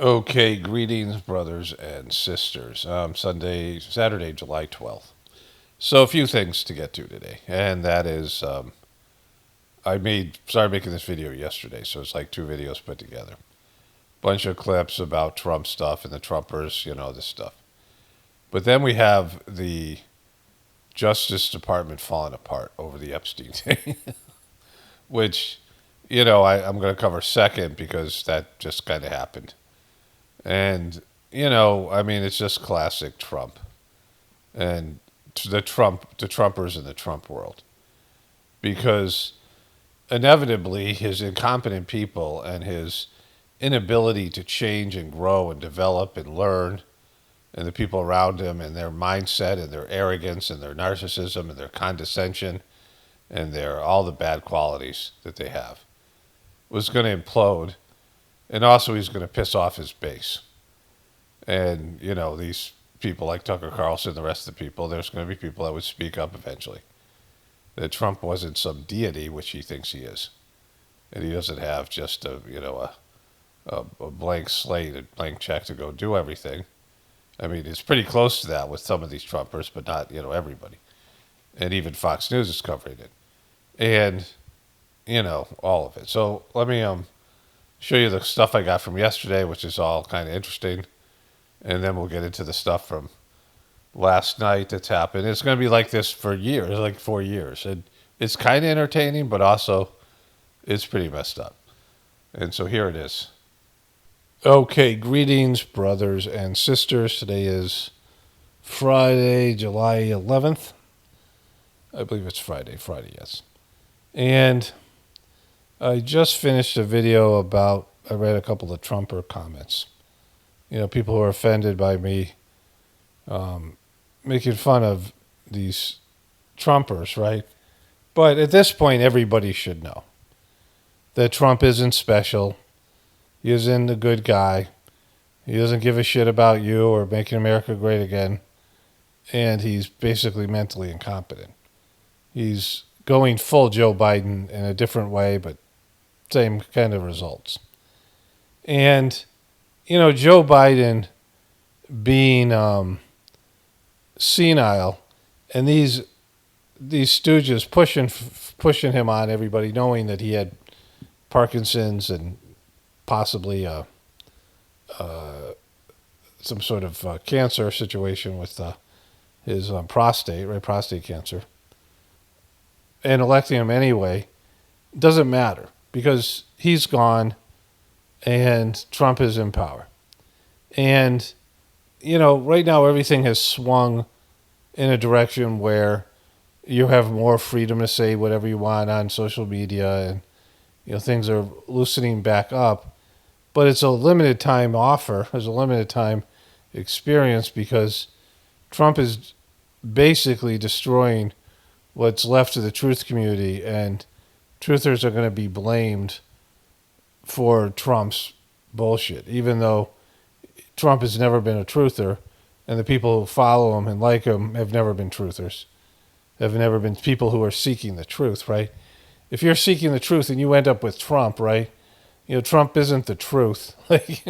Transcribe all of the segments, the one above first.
Okay, greetings, brothers and sisters. Saturday, July 12th. So, a few things to get to today, and that is, started making this video yesterday, so it's like two videos put together. Bunch of clips about Trump stuff and the Trumpers, this stuff. But then we have the Justice Department falling apart over the Epstein thing, which, I'm going to cover second because that just kind of happened. And, it's just classic Trump and the Trumpers in the Trump world. Because inevitably his incompetent people and his inability to change and grow and develop and learn, and the people around him and their mindset and their arrogance and their narcissism and their condescension and their all the bad qualities that they have, was going to implode. And also he's going to piss off his base. And, these people like Tucker Carlson, the rest of the people, there's going to be people that would speak up eventually. That Trump wasn't some deity, which he thinks he is. And he doesn't have just a blank slate, a blank check to go do everything. I mean, it's pretty close to that with some of these Trumpers, but not, everybody. And even Fox News is covering it. And, all of it. So let me show you the stuff I got from yesterday, which is all kind of interesting. And then we'll get into the stuff from last night that's happened. It's going to be like this for years, like 4 years. And it's kind of entertaining, but also it's pretty messed up. And so here it is. Okay, greetings, brothers and sisters. Today is Friday, July 11th. I believe it's Friday, yes. And I just finished a video I read a couple of Trumper comments. People who are offended by me making fun of these Trumpers, right? But at this point, everybody should know that Trump isn't special. He isn't a good guy. He doesn't give a shit about you or making America great again. And he's basically mentally incompetent. He's going full Joe Biden in a different way, but same kind of results. And, Joe Biden being senile, and these stooges pushing him on everybody, knowing that he had Parkinson's and possibly some sort of cancer situation with his prostate cancer, and electing him anyway doesn't matter because he's gone and Trump is in power. And, right now everything has swung in a direction where you have more freedom to say whatever you want on social media, and, things are loosening back up. But it's a limited time offer, it's a limited time experience because Trump is basically destroying what's left of the truth community, and truthers are going to be blamed for Trump's bullshit, even though Trump has never been a truther, and the people who follow him and like him have never been truthers, have never been people who are seeking the truth, right? If you're seeking the truth and you end up with Trump, right, Trump isn't the truth. Like,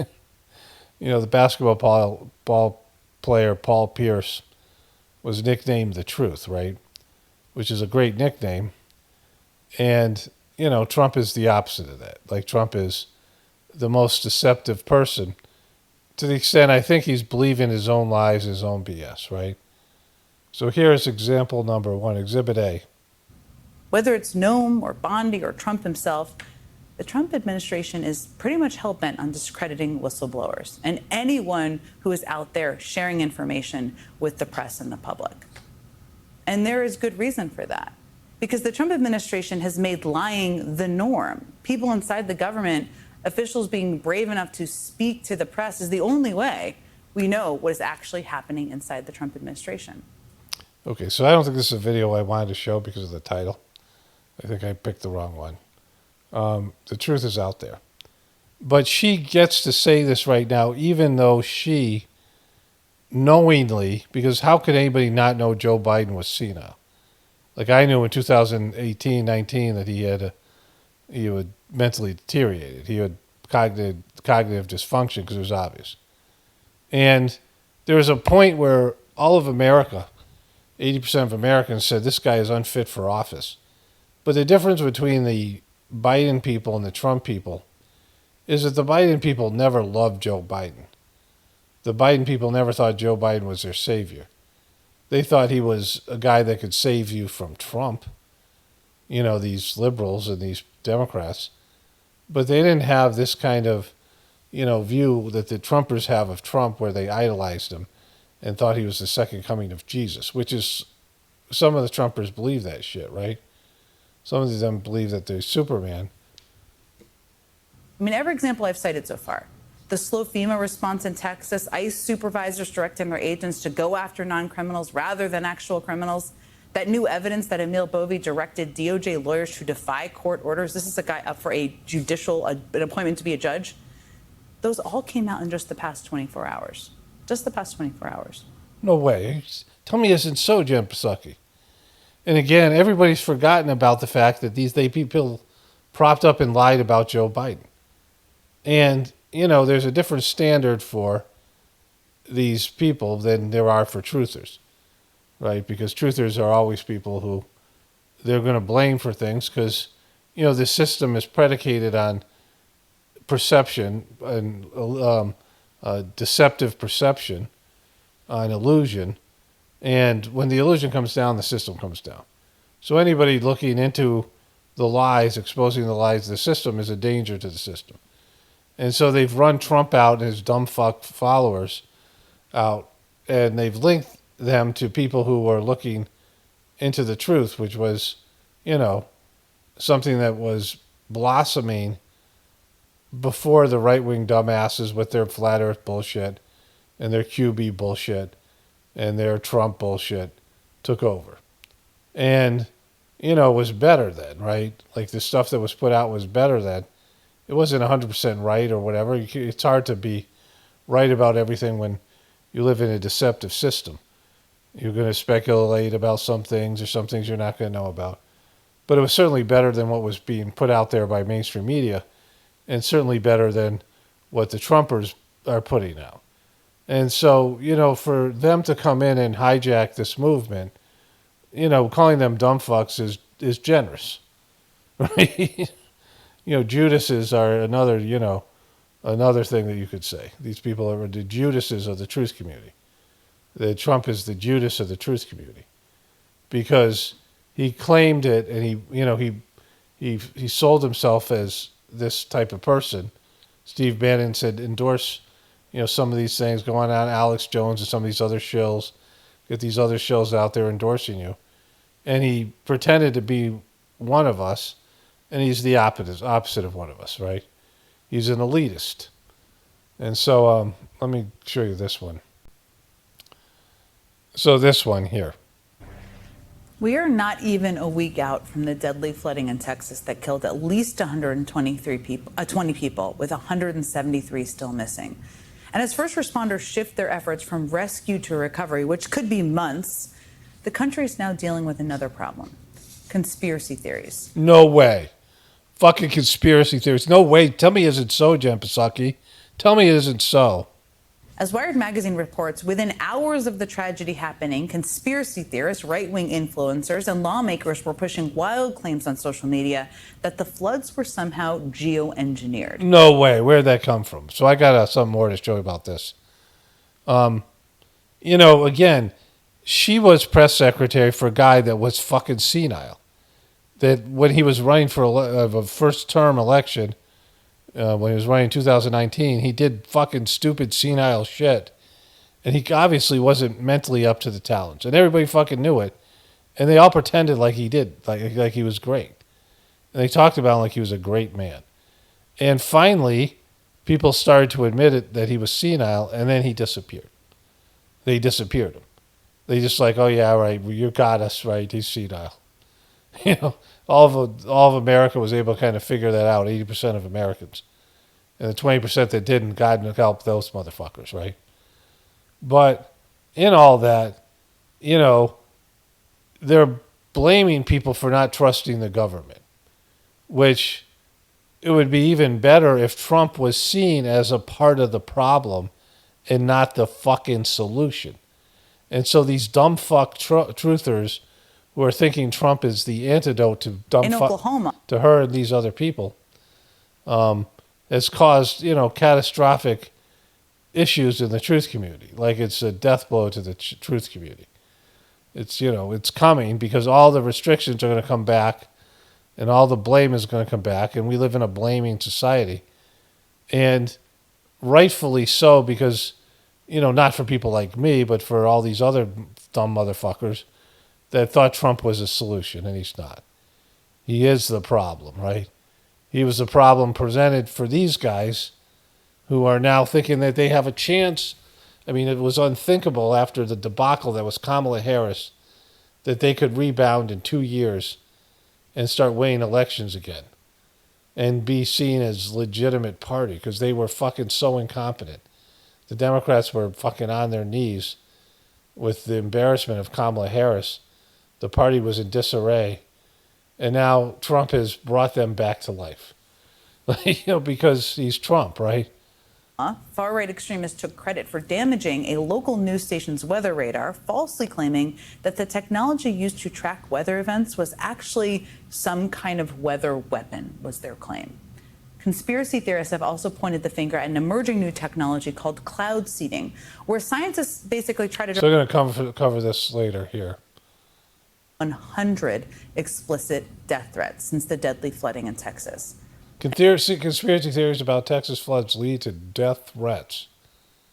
the basketball ball player Paul Pierce was nicknamed the Truth, right, which is a great nickname. And, Trump is the opposite of that. Like, Trump is the most deceptive person to the extent I think he's believing his own lies, his own BS, right? So here's example number one, Exhibit A. Whether it's Noam or Bondi or Trump himself, the Trump administration is pretty much hell-bent on discrediting whistleblowers and anyone who is out there sharing information with the press and the public. And there is good reason for that, because the Trump administration has made lying the norm. People inside the government, officials being brave enough to speak to the press, is the only way we know what is actually happening inside the Trump administration. Okay, so I don't think this is a video I wanted to show because of the title. I think I picked the wrong one. The truth is out there. But she gets to say this right now, even though she knowingly, because how could anybody not know Joe Biden was senile? Like, I knew in 2018, 19 that he would mentally deteriorated. He had cognitive dysfunction because it was obvious. And there was a point where all of America, 80% of Americans said this guy is unfit for office. But the difference between the Biden people and the Trump people is that the Biden people never loved Joe Biden. The Biden people never thought Joe Biden was their savior. They thought he was a guy that could save you from Trump, these liberals and these Democrats. But they didn't have this kind of, view that the Trumpers have of Trump, where they idolized him and thought he was the second coming of Jesus, which is, some of the Trumpers believe that shit, right? Some of them believe that they're Superman. I mean, every example I've cited so far, the slow FEMA response in Texas, ICE supervisors directing their agents to go after non-criminals rather than actual criminals, that new evidence that Emil Bovee directed DOJ lawyers to defy court orders. This is a guy up for an appointment to be a judge. Those all came out in just the past 24 hours. Just the past 24 hours. No way. Tell me it isn't so, Jen Psaki. And again, everybody's forgotten about the fact that these people propped up and lied about Joe Biden. And, there's a different standard for these people than there are for truthers, right? Because truthers are always people who they're going to blame for things because, the system is predicated on perception and deceptive perception, on illusion. And when the illusion comes down, the system comes down. So anybody looking into the lies, exposing the lies of the system, is a danger to the system. And so they've run Trump out and his dumb fuck followers out, and they've linked them to people who were looking into the truth, which was, something that was blossoming before the right-wing dumbasses with their flat earth bullshit and their QB bullshit and their Trump bullshit took over. And, it was better then, right? Like the stuff that was put out was better then. It wasn't 100% right or whatever. It's hard to be right about everything when you live in a deceptive system. You're going to speculate about some things, or some things you're not going to know about. But it was certainly better than what was being put out there by mainstream media, and certainly better than what the Trumpers are putting out. And so, for them to come in and hijack this movement, calling them dumb fucks is generous, right? Judases are another thing that you could say. These people are the Judases of the truth community. That Trump is the Judas of the truth community, because he claimed it, and he sold himself as this type of person. Steve Bannon said endorse, some of these things going on, Alex Jones and some of these other shills, get these other shills out there endorsing you, and he pretended to be one of us, and he's the opposite of one of us, right? He's an elitist. And so let me show you this one. So this one here. We are not even a week out from the deadly flooding in Texas that killed at least 20 people, with 173 still missing. And as first responders shift their efforts from rescue to recovery, which could be months, the country is now dealing with another problem: conspiracy theories. No way. Fucking conspiracy theories. No way. Tell me it isn't so, Jen Psaki. Tell me it isn't so. As Wired magazine reports, within hours of the tragedy happening, conspiracy theorists, right-wing influencers, and lawmakers were pushing wild claims on social media that the floods were somehow geoengineered. No way. Where'd that come from? So I got something more to show you about this. Again, she was press secretary for a guy that was fucking senile. That when he was running for a first-term election, when he was running in 2019, he did fucking stupid senile shit. And he obviously wasn't mentally up to the challenge. And everybody fucking knew it. And they all pretended like he did, like he was great. And they talked about him like he was a great man. And finally, people started to admit it, that he was senile, and then he disappeared. They disappeared him. They just like, oh yeah, right, well, you got us, right, he's senile. All of America was able to kind of figure that out, 80% of Americans. And the 20% that didn't, God help those motherfuckers, right? But in all that, they're blaming people for not trusting the government, which it would be even better if Trump was seen as a part of the problem and not the fucking solution. And so these dumb fuck truthers who are thinking Trump is the antidote to dumb In fuck Oklahoma, to her and these other people has caused, catastrophic issues in the truth community. Like it's a death blow to the truth community. It's coming because all the restrictions are going to come back and all the blame is going to come back, and we live in a blaming society. And rightfully so, because, not for people like me, but for all these other dumb motherfuckers that thought Trump was a solution, and he's not. He is the problem, right? He was the problem presented for these guys who are now thinking that they have a chance. I mean, it was unthinkable after the debacle that was Kamala Harris that they could rebound in 2 years and start winning elections again and be seen as legitimate party because they were fucking so incompetent. The Democrats were fucking on their knees with the embarrassment of Kamala Harris. The party was in disarray. And now Trump has brought them back to life. Because he's Trump, right? far-right extremists took credit for damaging a local news station's weather radar, falsely claiming that the technology used to track weather events was actually some kind of weather weapon, was their claim. Conspiracy theorists have also pointed the finger at an emerging new technology called cloud seeding, where scientists basically try to... So we're going to cover this later here. 100 explicit death threats since the deadly flooding in Texas. Conspiracy theories about Texas floods lead to death threats.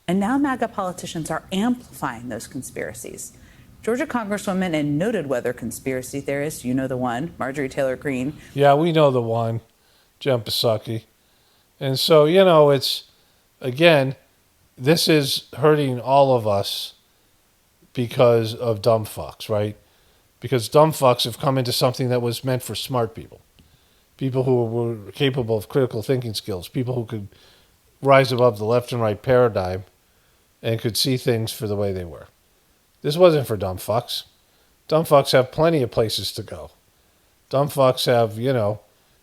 And now MAGA politicians are amplifying those conspiracies. Georgia Congresswoman and noted weather conspiracy theorist, you know the one, Marjorie Taylor Greene. Yeah, we know the one, Jen Psaki. And so, it's, again, this is hurting all of us because of dumb fucks, right? Because dumb fucks have come into something that was meant for smart people. People who were capable of critical thinking skills. People who could rise above the left and right paradigm and could see things for the way they were. This wasn't for dumb fucks. Dumb fucks have plenty of places to go. Dumb fucks have,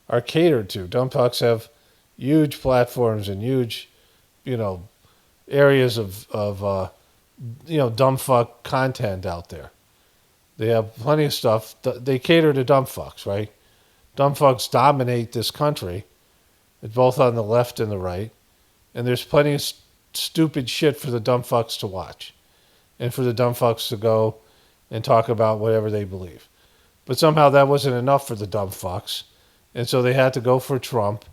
are catered to. Dumb fucks have huge platforms and huge, areas of dumb fuck content out there. They have plenty of stuff. They cater to dumb fucks, right? Dumb fucks dominate this country, both on the left and the right. And there's plenty of stupid shit for the dumb fucks to watch and for the dumb fucks to go and talk about whatever they believe. But somehow that wasn't enough for the dumb fucks. And so they had to go for Trump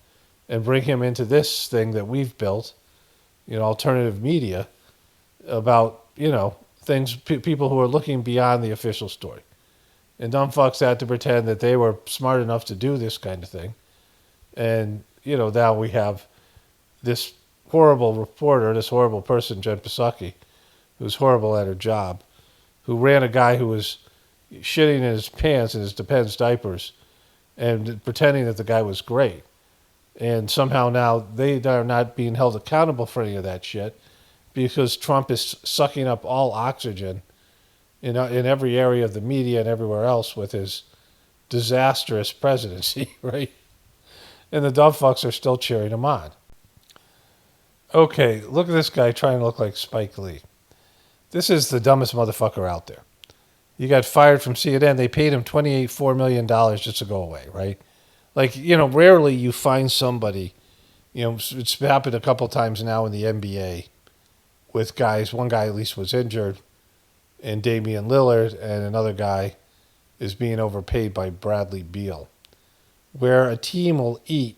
and bring him into this thing that we've built, alternative media, about, things, people who are looking beyond the official story. And dumb fucks had to pretend that they were smart enough to do this kind of thing. And, now we have this horrible reporter, this horrible person, Jen Psaki, who's horrible at her job, who ran a guy who was shitting in his pants in his Depends diapers and pretending that the guy was great. And somehow now they are not being held accountable for any of that shit because Trump is sucking up all oxygen in every area of the media and everywhere else with his disastrous presidency, right? And the dumb fucks are still cheering him on. Okay, look at this guy trying to look like Spike Lee. This is the dumbest motherfucker out there. He got fired from CNN. They paid him $4 million just to go away, right? Like, rarely you find somebody, it's happened a couple times now in the NBA with guys. One guy at least was injured, and Damian Lillard, and another guy is being overpaid by Bradley Beal, where a team will eat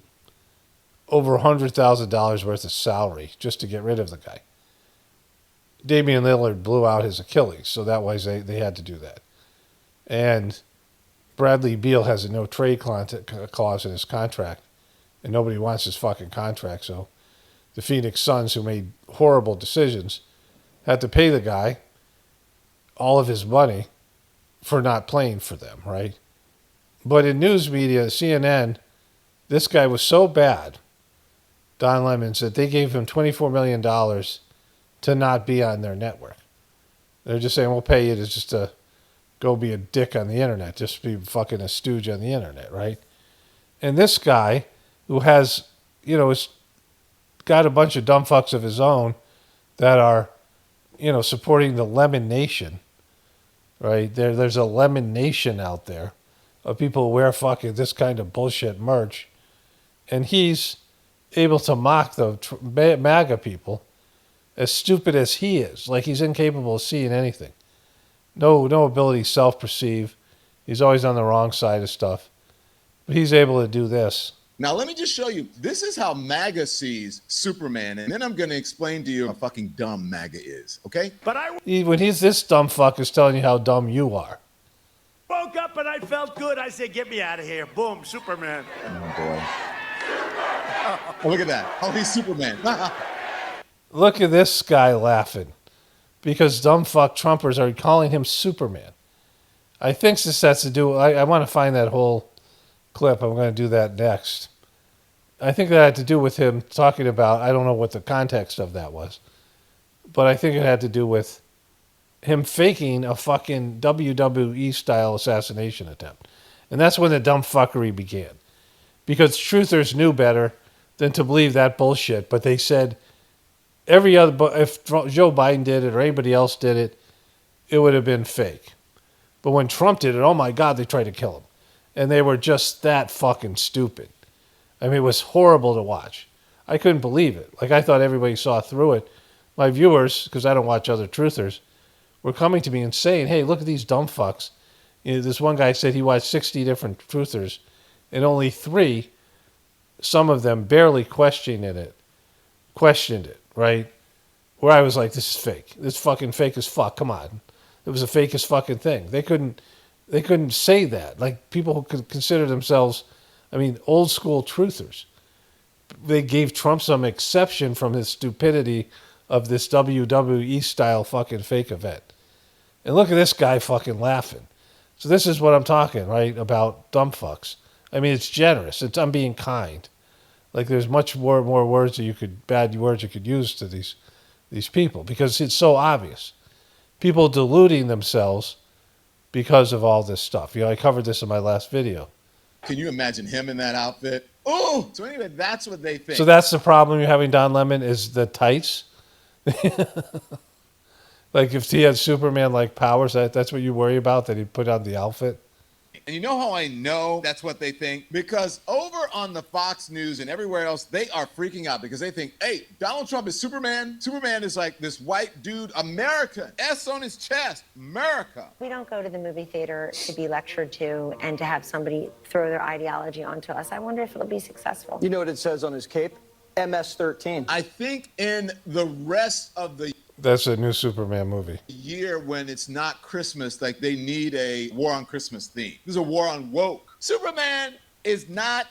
over $100,000 worth of salary just to get rid of the guy. Damian Lillard blew out his Achilles, so that was they had to do that. And Bradley Beal has a no trade clause in his contract, and nobody wants his fucking contract, so the Phoenix Suns, who made horrible decisions, had to pay the guy all of his money for not playing for them, right? But in news media, CNN, this guy was so bad, Don Lemon, that they gave him $24 million to not be on their network. They're just saying, we'll pay you to just go be a dick on the internet, just be fucking a stooge on the internet, right? And this guy who has, has got a bunch of dumb fucks of his own that are, supporting the Lemon Nation, right? There's a Lemon Nation out there of people who wear fucking this kind of bullshit merch. And he's able to mock the MAGA people as stupid as he is. Like, he's incapable of seeing anything. No ability to self-perceive. He's always on the wrong side of stuff. But he's able to do this. Now, let me just show you. This is how MAGA sees Superman. And then I'm going to explain to you how fucking dumb MAGA is, okay? When he's this dumb fuck is telling you how dumb you are. Woke up and I felt good. I said, get me out of here. Boom, Superman. Oh, boy. Oh, look at that. Oh, he's Superman. Look at this guy laughing because dumb fuck Trumpers are calling him Superman. I think this has to do. I want to find that whole clip. I'm going to do that next. I think that had to do with him talking about. I don't know what the context of that was, but I think it had to do with him faking a fucking WWE style assassination attempt, and that's when the dumb fuckery began. Because truthers knew better than to believe that bullshit, but they said if Joe Biden did it or anybody else did it, it would have been fake. But when Trump did it, oh my God, they tried to kill him. And they were just that fucking stupid. I mean, it was horrible to watch. I couldn't believe it. Like, I thought everybody saw through it. My viewers, because I don't watch other truthers, were coming to me and saying, hey, look at these dumb fucks. This one guy said he watched 60 different truthers, and only 3, some of them barely questioned it, right? Where I was like, this is fake. This fucking fake as fuck. Come on. It was the fakest fucking thing. They couldn't say that. Like, people who could consider themselves, old school truthers. They gave Trump some exception from his stupidity of this WWE style fucking fake event. And look at this guy fucking laughing. So this is what I'm talking, right, about dumb fucks. It's generous. I'm being kind. Like, there's much more words bad words you could use to these people because it's so obvious. People deluding themselves because of all this stuff. I covered this in my last video. Can you imagine him in that outfit? Oh, so anyway, that's what they think. So that's the problem you're having, Don Lemon, is the tights. Like, if he had Superman-like powers, that's what you worry about, that he put on the outfit? And you know how I know that's what they think? Because over on the Fox News and everywhere else, they are freaking out because they think, hey, Donald Trump is Superman. Superman is like this white dude, American, S on his chest, America. We don't go to the movie theater to be lectured to and to have somebody throw their ideology onto us. I wonder if it'll be successful. You know what it says on his cape? MS-13. I think in the rest of the That's a new Superman movie. year when it's not Christmas, like they need a war on Christmas theme. There's a war on woke. Superman is not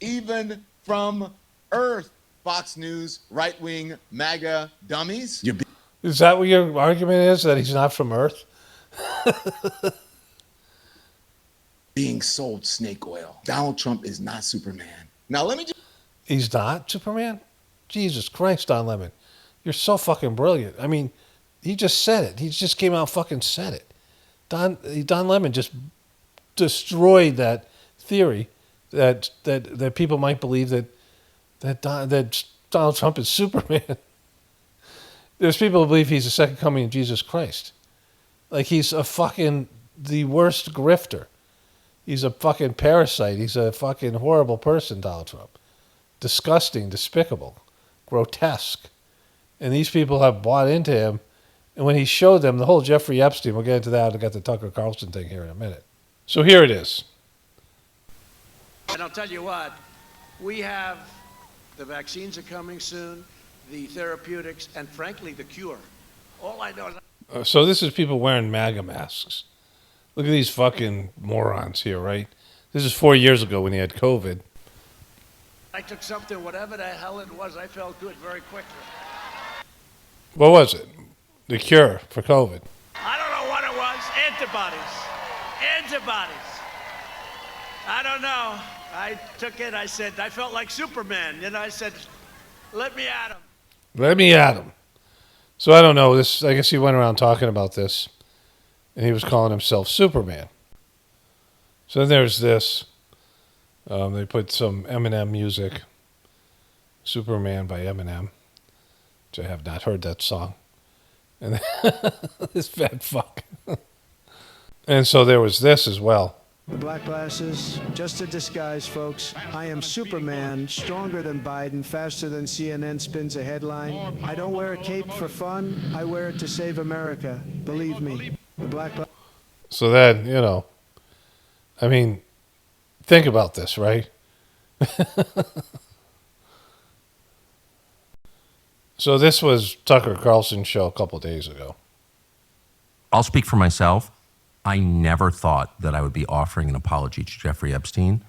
even from Earth. Fox News, right-wing MAGA dummies. Is that what your argument is, that he's not from Earth? Being sold snake oil. Donald Trump is not Superman. Now let me just... He's not Superman? Jesus Christ, Don Lemon. You're so fucking brilliant. He just said it. He just came out and fucking said it. Don Lemon just destroyed that theory that people might believe that Donald Trump is Superman. There's people who believe he's the second coming of Jesus Christ. Like, he's a fucking the worst grifter. He's a fucking parasite. He's a fucking horrible person, Donald Trump. Disgusting, despicable, grotesque. And these people have bought into him. And when he showed them the whole Jeffrey Epstein, we'll get into that. I've got the Tucker Carlson thing here in a minute. So here it is. And I'll tell you what, we have the vaccines are coming soon, the therapeutics, and frankly, the cure. All I know is... So this is people wearing MAGA masks. Look at these fucking morons here, right? This is 4 years ago when he had COVID. I took something, whatever the hell it was, I felt good very quickly. What was it? The cure for COVID. I don't know what it was. Antibodies. I don't know. I took it. I said, I felt like Superman. And I said, let me at him. Let me at him. So I don't know. I guess he went around talking about this, and he was calling himself Superman. So then there's this. They put some Eminem music, Superman by Eminem, which I have not heard that song. And this fat fuck. And so there was this as well. The black glasses, just a disguise, folks. I am Superman, stronger than Biden, faster than CNN spins a headline. I don't wear a cape for fun. I wear it to save America. Believe me. The black. So then, you know, I mean, think about this, right? So this was Tucker Carlson's show a couple days ago. I'll speak for myself. I never thought that I would be offering an apology to Jeffrey Epstein.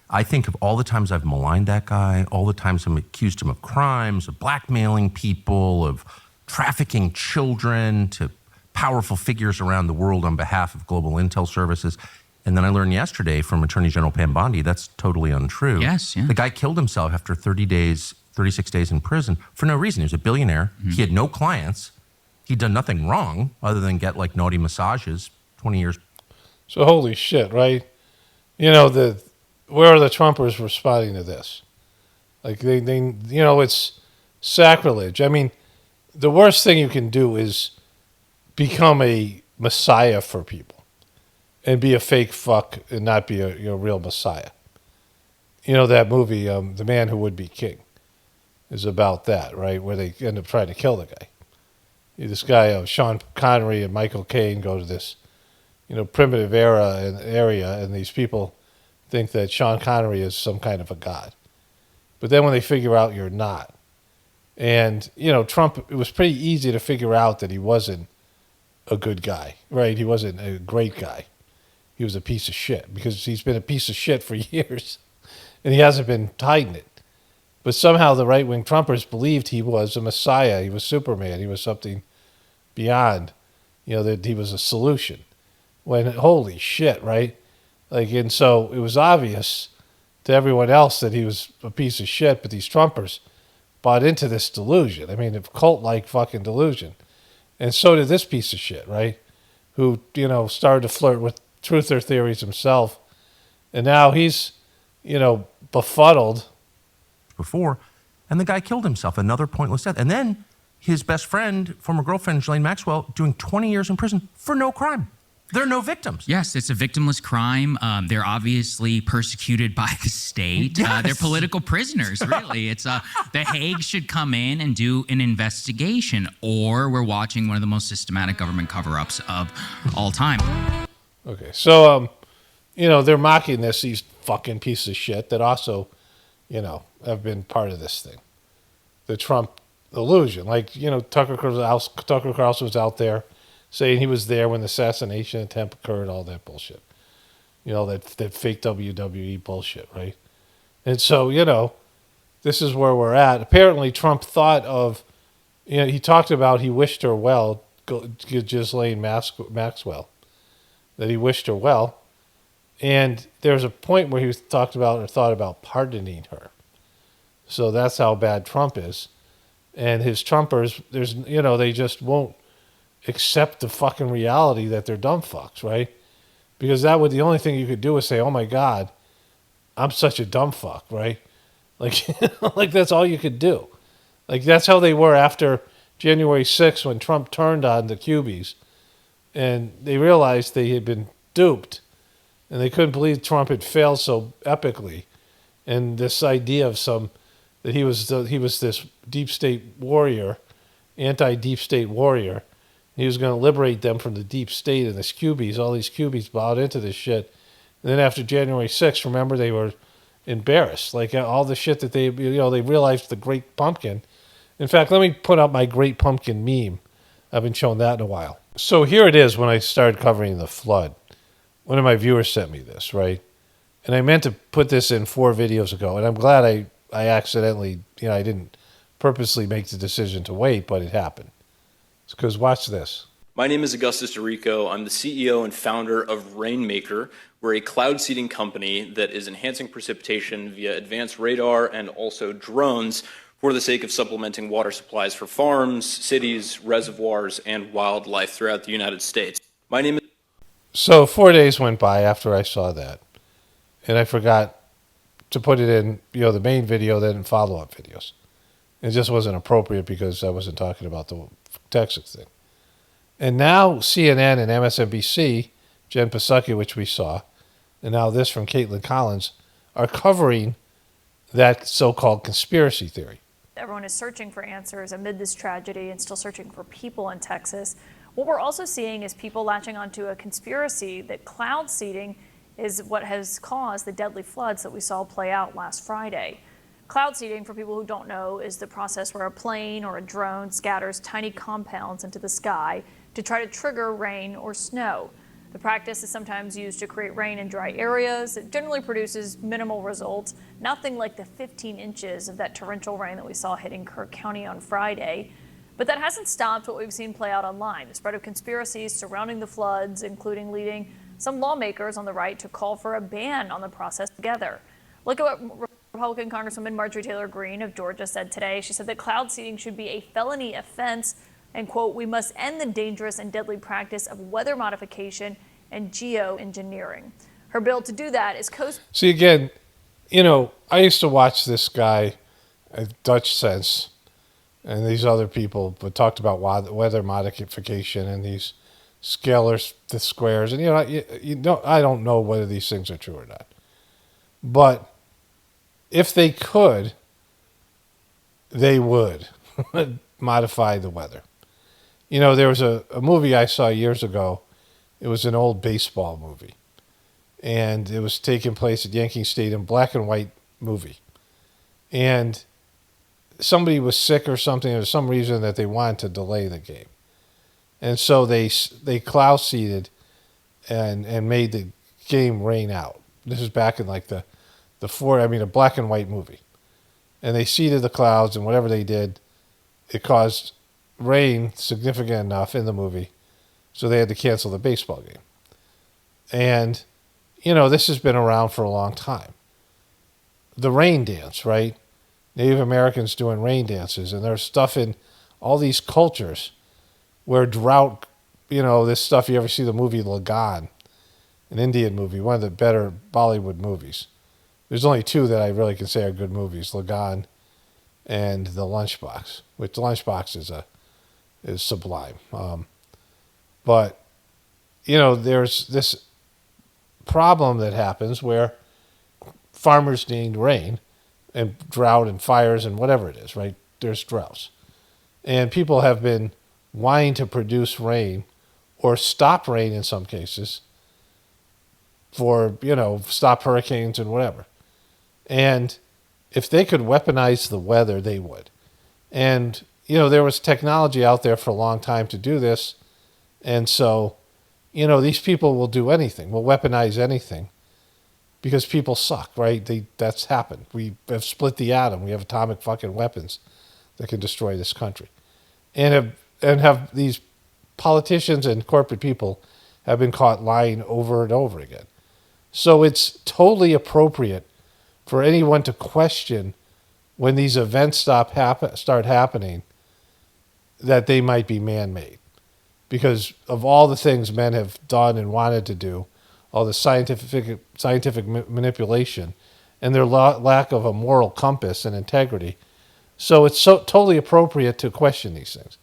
I think of all the times I've maligned that guy, all the times I've accused him of crimes, of blackmailing people, of trafficking children to powerful figures around the world on behalf of global intel services. And then I learned yesterday from Attorney General Pam Bondi that's totally untrue. Yes, yeah. The guy killed himself after 36 days in prison for no reason. He was a billionaire. Mm-hmm. He had no clients. He'd done nothing wrong other than get like naughty massages. 20 years. So holy shit, right? You know, where are the Trumpers responding to this? Like they you know, it's sacrilege. I mean, the worst thing you can do is become a messiah for people and be a fake fuck and not be a real messiah. You know that movie, The Man Who Would Be King, is about that, right? Where they end up trying to kill the guy. This guy, Sean Connery and Michael Caine, go to this primitive area, and these people think that Sean Connery is some kind of a god. But then when they figure out you're not. And, Trump, it was pretty easy to figure out that he wasn't a good guy, right? He wasn't a great guy. He was a piece of shit because he's been a piece of shit for years and he hasn't been hiding it. But somehow the right-wing Trumpers believed he was a messiah. He was Superman. He was something beyond, that he was a solution. When, holy shit, right? And so it was obvious to everyone else that he was a piece of shit, but these Trumpers bought into this delusion. I mean, a cult-like fucking delusion. And so did this piece of shit, right? Who, started to flirt with truther theories himself. And now he's, befuddled. Before, and the guy killed himself, another pointless death. And then his best friend, former girlfriend, Ghislaine Maxwell, doing 20 years in prison for no crime. There are no victims. Yes, it's a victimless crime. They're obviously persecuted by the state. Yes. They're political prisoners, really. It's The Hague should come in and do an investigation, or we're watching one of the most systematic government cover-ups of all time. Okay, so, they're mocking these fucking pieces of shit that also, have been part of this thing. The Trump illusion. Tucker Carlson was out there saying he was there when the assassination attempt occurred, all that bullshit. That fake WWE bullshit, right? And so, this is where we're at. Apparently, Trump thought of, he talked about he wished her well, Ghislaine Maxwell, that he wished her well. And there's a point where he thought about pardoning her. So that's how bad Trump is. And his Trumpers, they just won't accept the fucking reality that they're dumb fucks, right? Because the only thing you could do is say, oh my God, I'm such a dumb fuck, right? Like that's all you could do. That's how they were after January 6th when Trump turned on the Cubies and they realized they had been duped and they couldn't believe Trump had failed so epically. And this idea of that he was this deep state warrior, anti-deep state warrior. He was going to liberate them from the deep state and this Cubies. All these Cubies bought into this shit. And then after January 6th, remember, they were embarrassed. All the shit that they realized the Great Pumpkin. In fact, let me put up my Great Pumpkin meme. I haven't shown that in a while. So here it is when I started covering the flood. One of my viewers sent me this, right? And I meant to put this in 4 videos ago. And I'm glad I accidentally, I didn't purposely make the decision to wait, but it happened. Because watch this. My name is Augustus DeRico. I'm the CEO and founder of Rainmaker. We're a cloud seeding company that is enhancing precipitation via advanced radar and also drones for the sake of supplementing water supplies for farms, cities, reservoirs, and wildlife throughout the United States. My name is... So 4 days went by after I saw that, and I forgot to put it in, the main video, then in follow-up videos. It just wasn't appropriate because I wasn't talking about the Texas thing. And now CNN and MSNBC, Jen Psaki, which we saw, and now this from Caitlin Collins, are covering that so-called conspiracy theory. Everyone is searching for answers amid this tragedy and still searching for people in Texas. What we're also seeing is people latching onto a conspiracy that cloud seeding is what has caused the deadly floods that we saw play out last Friday. Cloud seeding, for people who don't know, is the process where a plane or a drone scatters tiny compounds into the sky to try to trigger rain or snow. The practice is sometimes used to create rain in dry areas. It generally produces minimal results, nothing like the 15 inches of that torrential rain that we saw hitting Kirk County on Friday. But that hasn't stopped what we've seen play out online, the spread of conspiracies surrounding the floods, including leading some lawmakers on the right to call for a ban on the process together. Look at what Republican Congresswoman Marjorie Taylor Greene of Georgia said today. She said that cloud seeding should be a felony offense and, quote, we must end the dangerous and deadly practice of weather modification and geoengineering. Her bill to do that is See, again, I used to watch this guy, Dutch Sense, and these other people, but talked about weather modification and these scalars to squares. And, I don't know whether these things are true or not. But if they could, they would modify the weather. There was a movie I saw years ago. It was an old baseball movie. And it was taking place at Yankee Stadium, black and white movie. And somebody was sick or something. There was some reason that they wanted to delay the game. And so they cloud seeded and made the game rain out. This is back in like a black and white movie. And they seeded the clouds, and whatever they did, it caused rain significant enough in the movie, so they had to cancel the baseball game. And, this has been around for a long time. The rain dance, right? Native Americans doing rain dances, and there's stuff in all these cultures where drought, this stuff, you ever see the movie Lagan, an Indian movie, one of the better Bollywood movies. There's only two that I really can say are good movies, Lagan and The Lunchbox, which The Lunchbox is sublime. But, there's this problem that happens where farmers need rain and drought and fires and whatever it is, right? There's droughts. And people have been wanting to produce rain or stop rain in some cases for, stop hurricanes and whatever. And if they could weaponize the weather, they would. And, there was technology out there for a long time to do this. And so, these people will do anything, will weaponize anything because people suck, right? That's happened. We have split the atom. We have atomic fucking weapons that can destroy this country. And have these politicians and corporate people have been caught lying over and over again. So it's totally appropriate for anyone to question when these events start happening that they might be man-made. Because of all the things men have done and wanted to do, all the scientific manipulation, and their lack of a moral compass and integrity. So it's totally appropriate to question these things.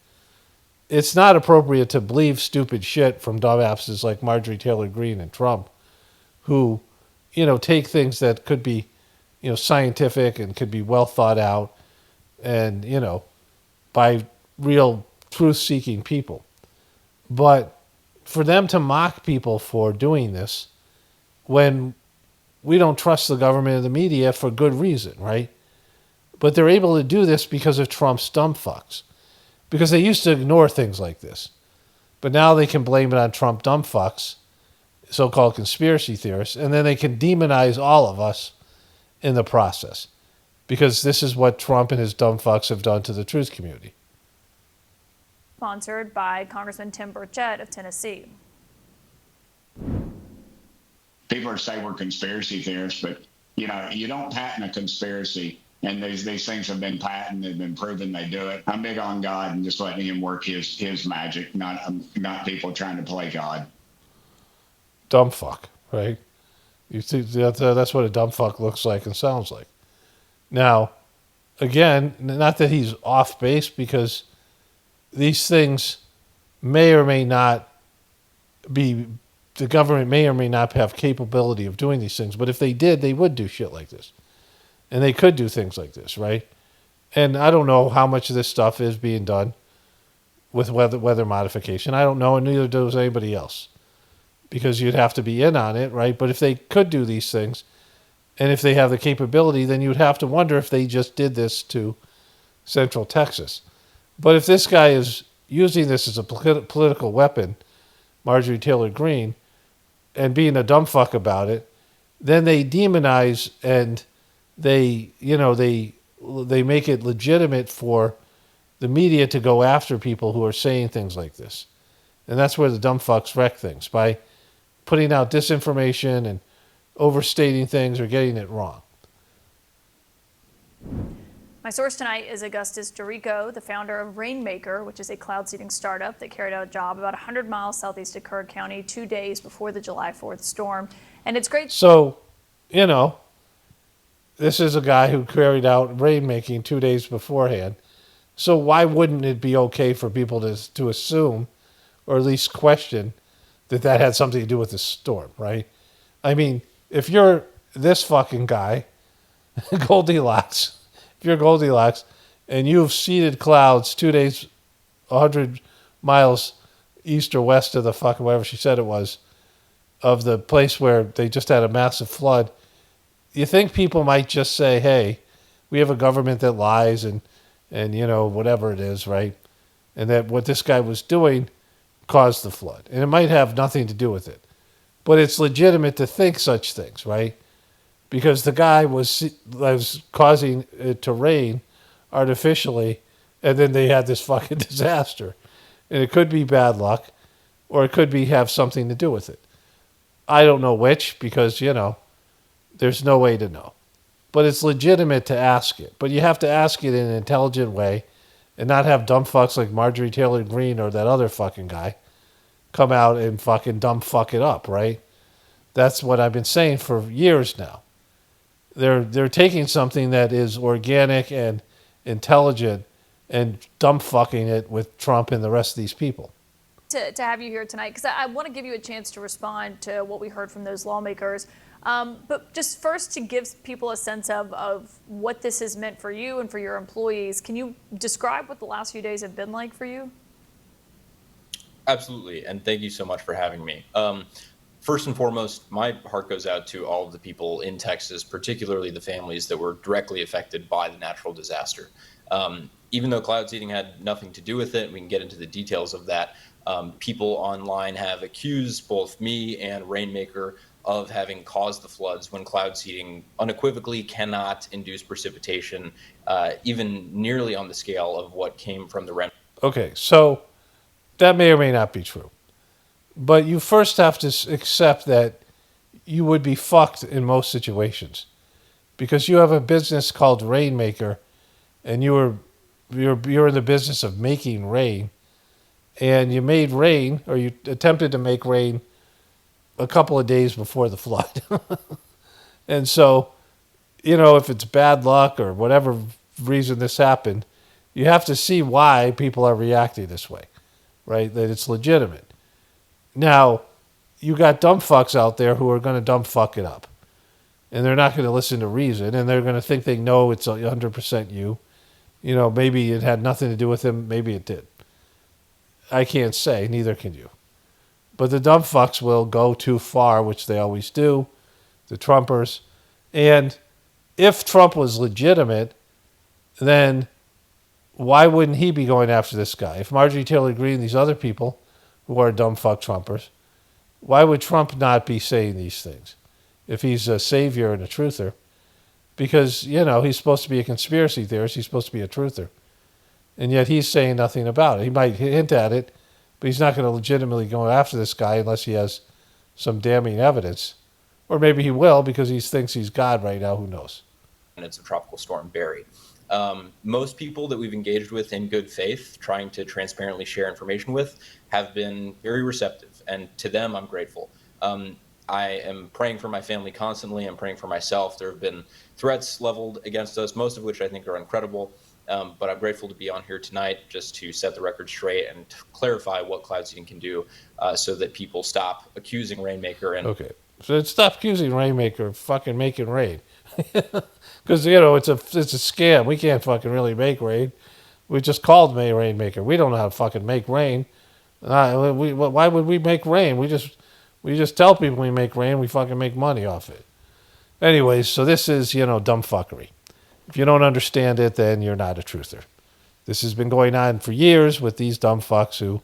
It's not appropriate to believe stupid shit from dumbasses like Marjorie Taylor Greene and Trump, who, take things that could be, scientific and could be well thought out and, by real truth-seeking people. But for them to mock people for doing this when we don't trust the government and the media for good reason, right? But they're able to do this because of Trump's dumb fucks. Because they used to ignore things like this. But now they can blame it on Trump dumb fucks, so-called conspiracy theorists, and then they can demonize all of us in the process. Because this is what Trump and his dumb fucks have done to the truth community. Sponsored by Congressman Tim Burchett of Tennessee. People are saying we're conspiracy theorists, but you don't patent a conspiracy, and these things have been patented, they've been proven they do it. I'm big on God and just letting him work his magic, not people trying to play God. Dumb fuck, right? You see, that's what a dumb fuck looks like and sounds like. Now, again, not that he's off base, because these things may or may not be, the government may or may not have capability of doing these things, but if they did, they would do shit like this. And they could do things like this, right? And I don't know how much of this stuff is being done with weather modification. I don't know, and neither does anybody else, because you'd have to be in on it, right? But if they could do these things, and if they have the capability, then you'd have to wonder if they just did this to Central Texas. But if this guy is using this as a political weapon, Marjorie Taylor Greene, and being a dumb fuck about it, then they demonize and they make it legitimate for the media to go after people who are saying things like this. And that's where the dumb fucks wreck things, by putting out disinformation and overstating things or getting it wrong. My source tonight is Augustus Dorico, the founder of Rainmaker, which is a cloud seeding startup that carried out a job about 100 miles southeast of Kerr County 2 days before the July 4th storm. And it's great. So, this is a guy who carried out rainmaking 2 days beforehand. So why wouldn't it be okay for people to assume, or at least question, that had something to do with the storm, right? I mean, if you're this fucking guy, Goldilocks, if you're Goldilocks, and you've seeded clouds 2 days, 100 miles east or west of the fucking, whatever she said it was, of the place where they just had a massive flood, you think people might just say, hey, we have a government that lies and whatever it is, right? And that what this guy was doing caused the flood. And it might have nothing to do with it. But it's legitimate to think such things, right? Because the guy was causing it to rain artificially, and then they had this fucking disaster. And it could be bad luck, or it could have something to do with it. I don't know which, because, there's no way to know. But it's legitimate to ask it. But you have to ask it in an intelligent way and not have dumb fucks like Marjorie Taylor Greene or that other fucking guy come out and fucking dumb fuck it up, right? That's what I've been saying for years now. They're taking something that is organic and intelligent and dumb fucking it with Trump and the rest of these people. To have you here tonight, because I want to give you a chance to respond to what we heard from those lawmakers. But just first, to give people a sense of what this has meant for you and for your employees, can you describe what the last few days have been like for you? Absolutely, and thank you so much for having me. First and foremost, my heart goes out to all of the people in Texas, particularly the families that were directly affected by the natural disaster. Even though cloud seeding had nothing to do with it, we can get into the details of that. People online have accused both me and Rainmaker of having caused the floods, when cloud seeding unequivocally cannot induce precipitation, even nearly on the scale of what came from the rent. Okay, so that may or may not be true. But you first have to accept that you would be fucked in most situations, because you have a business called Rainmaker, and you're in the business of making rain, and you made rain, or you attempted to make rain a couple of days before the flood. And so, if it's bad luck or whatever reason this happened, you have to see why people are reacting this way, right? That it's legitimate. Now, you got dumb fucks out there who are going to dumb fuck it up. And they're not going to listen to reason, and they're going to think they know it's 100% you. Maybe it had nothing to do with him. Maybe it did. I can't say. Neither can you. But the dumb fucks will go too far, which they always do, the Trumpers. And if Trump was legitimate, then why wouldn't he be going after this guy? If Marjorie Taylor Greene and these other people who are dumb fuck Trumpers, why would Trump not be saying these things if he's a savior and a truther? Because, he's supposed to be a conspiracy theorist. He's supposed to be a truther. And yet he's saying nothing about it. He might hint at it, but he's not going to legitimately go after this guy unless he has some damning evidence. Or maybe he will, because he thinks he's God right now. Who knows? And it's a tropical storm, Barry. Most people that we've engaged with in good faith, trying to transparently share information with, have been very receptive. And to them, I'm grateful. I am praying for my family constantly. I'm praying for myself. There have been threats leveled against us, most of which I think are incredible. But I'm grateful to be on here tonight just to set the record straight and to clarify what cloud seeding can do so that people stop accusing Rainmaker. And Okay. So stop accusing Rainmaker of fucking making rain. Because, you know, it's a scam. We can't fucking really make rain. We just called May Rainmaker. We don't know how to fucking make rain. Why would we make rain? We just tell people we make rain. We fucking make money off it. Anyways, so this is, you know, dumb fuckery. If you don't understand it, then you're not a truther. This has been going on for years with these dumb fucks who,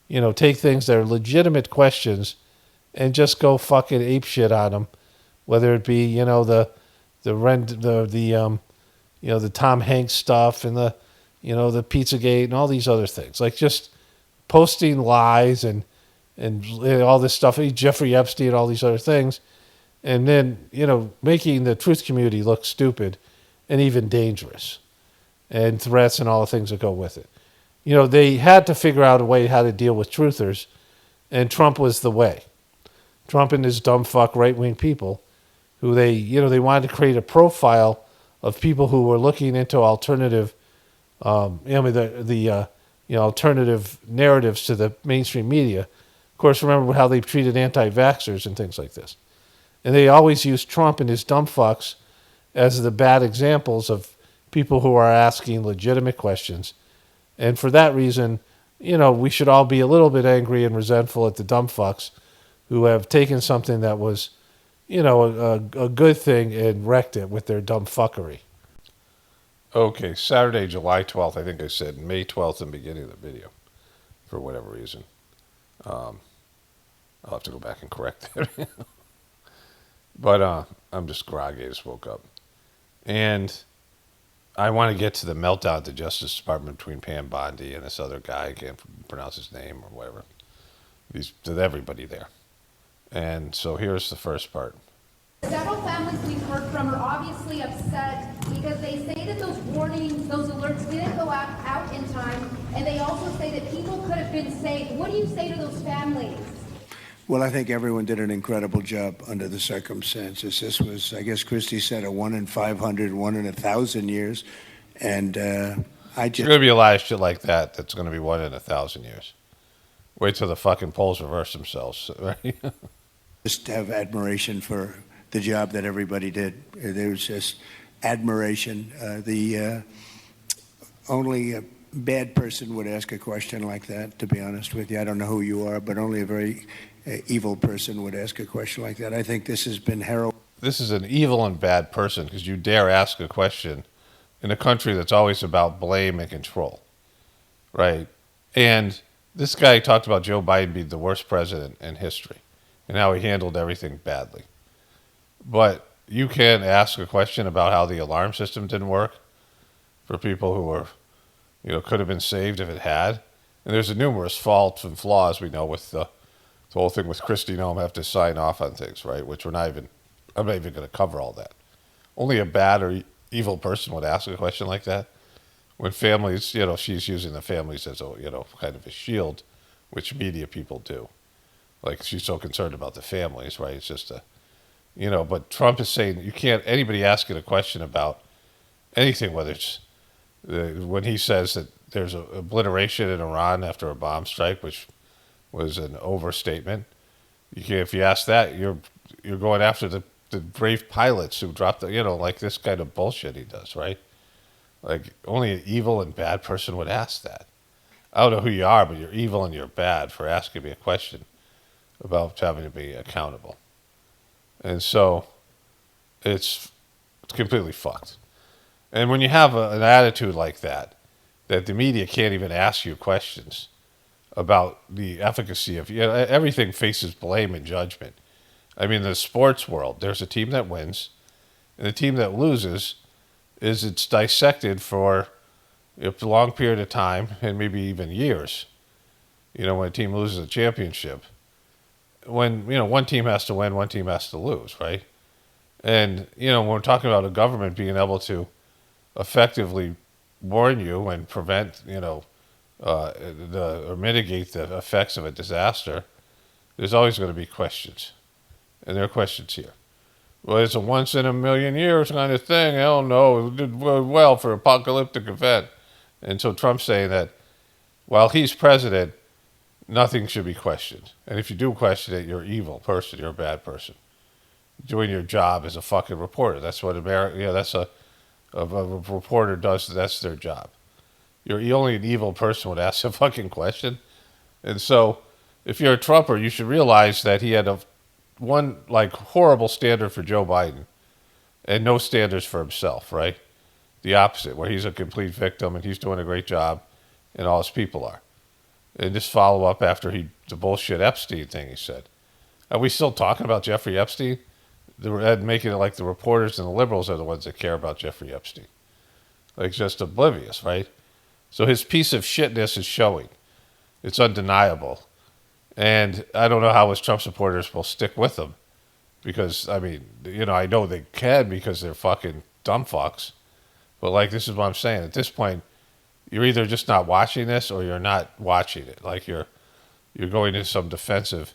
you know, take things that are legitimate questions and just go fucking ape shit on them. Whether it be, you know, the Tom Hanks stuff and the Pizzagate and all these other things. Like just posting lies and all this stuff, Jeffrey Epstein, all these other things, and then, you know, making the truth community look stupid and even dangerous, and threats and all the things that go with it. You know, they had to figure out a way how to deal with truthers, and Trump was the way. Trump and his dumb fuck right-wing people who they wanted to create a profile of people who were looking into alternative, alternative narratives to the mainstream media. Of course, remember how they treated anti-vaxxers and things like this. And they always used Trump and his dumb fucks as the bad examples of people who are asking legitimate questions. And for that reason, you know, we should all be a little bit angry and resentful at the dumb fucks who have taken something that was, you know, a good thing and wrecked it with their dumb fuckery. Okay, Saturday, July 12th, I think I said May 12th in the beginning of the video, for whatever reason. I'll have to go back and correct that. But I'm just groggy, I just woke up. And I want to get to the meltdown at the Justice Department between Pam Bondi and this other guy, I can't pronounce his name or whatever. With everybody there. And so here's the first part. Several families we've heard from are obviously upset because they say that those warnings, those alerts didn't go out in time, and they also say that people could have been saved. What do you say to those families? Well, I think everyone did an incredible job under the circumstances. This was, I guess Christie said, a 1 in 500, 1 in 1,000 years. And There's going to be a lot of shit like that that's going to be 1 in 1,000 years. Wait till the fucking polls reverse themselves, right? Just have admiration for the job that everybody did. There was just admiration. The only bad person would ask a question like that, to be honest with you. I don't know who you are, but only a very evil person would ask a question like that. I think this has been harrowing. This is an evil and bad person because you dare ask a question in a country that's always about blame and control, right? And this guy talked about Joe Biden being the worst president in history and how he handled everything badly. But you can ask a question about how the alarm system didn't work for people who were, you know, could have been saved if it had. And there's numerous faults and flaws we know with the whole thing with Kristi Noem have to sign off on things, right? Which I'm not even going to cover all that. Only a bad or evil person would ask a question like that. When families, you know, she's using the families as a, you know, kind of a shield, which media people do. Like she's so concerned about the families, right? It's just a, you know, but Trump is saying you can't, anybody asking a question about anything, whether it's when he says that there's an obliteration in Iran after a bomb strike, which was an overstatement. You can, if you ask that, you're going after the brave pilots who dropped the, you know, like this kind of bullshit he does, right? Like only an evil and bad person would ask that. I don't know who you are, but you're evil and you're bad for asking me a question about having to be accountable. And so it's completely fucked. And when you have an attitude like that the media can't even ask you questions about the efficacy of, you know, everything faces blame and judgment. I mean, in the sports world, there's a team that wins, and the team that loses it's dissected for a long period of time and maybe even years. You know, when a team loses a championship, when, you know, one team has to win, one team has to lose, right? And, you know, when we're talking about a government being able to effectively warn you and prevent, you know, or mitigate the effects of a disaster, there's always going to be questions. And there are questions here. Well, it's a once in a million years kind of thing. Hell no, it did well for apocalyptic event. And so Trump's saying that while he's president, nothing should be questioned. And if you do question it, you're an evil person. You're a bad person. Doing your job as a fucking reporter. That's what America, that's a reporter does. That's their job. You're only an evil person would ask a fucking question. And so if you're a Trumper, you should realize that he had one like horrible standard for Joe Biden and no standards for himself, right? The opposite, where he's a complete victim and he's doing a great job and all his people are. And just follow up after the bullshit Epstein thing he said. Are we still talking about Jeffrey Epstein? They're making it like the reporters and the liberals are the ones that care about Jeffrey Epstein. Like, just oblivious, right? So his piece of shitness is showing. It's undeniable. And I don't know how his Trump supporters will stick with him. Because, I mean, I know they can because they're fucking dumb fucks. But, like, this is what I'm saying. At this point, you're either just not watching this or you're not watching it. Like, you're going into some defensive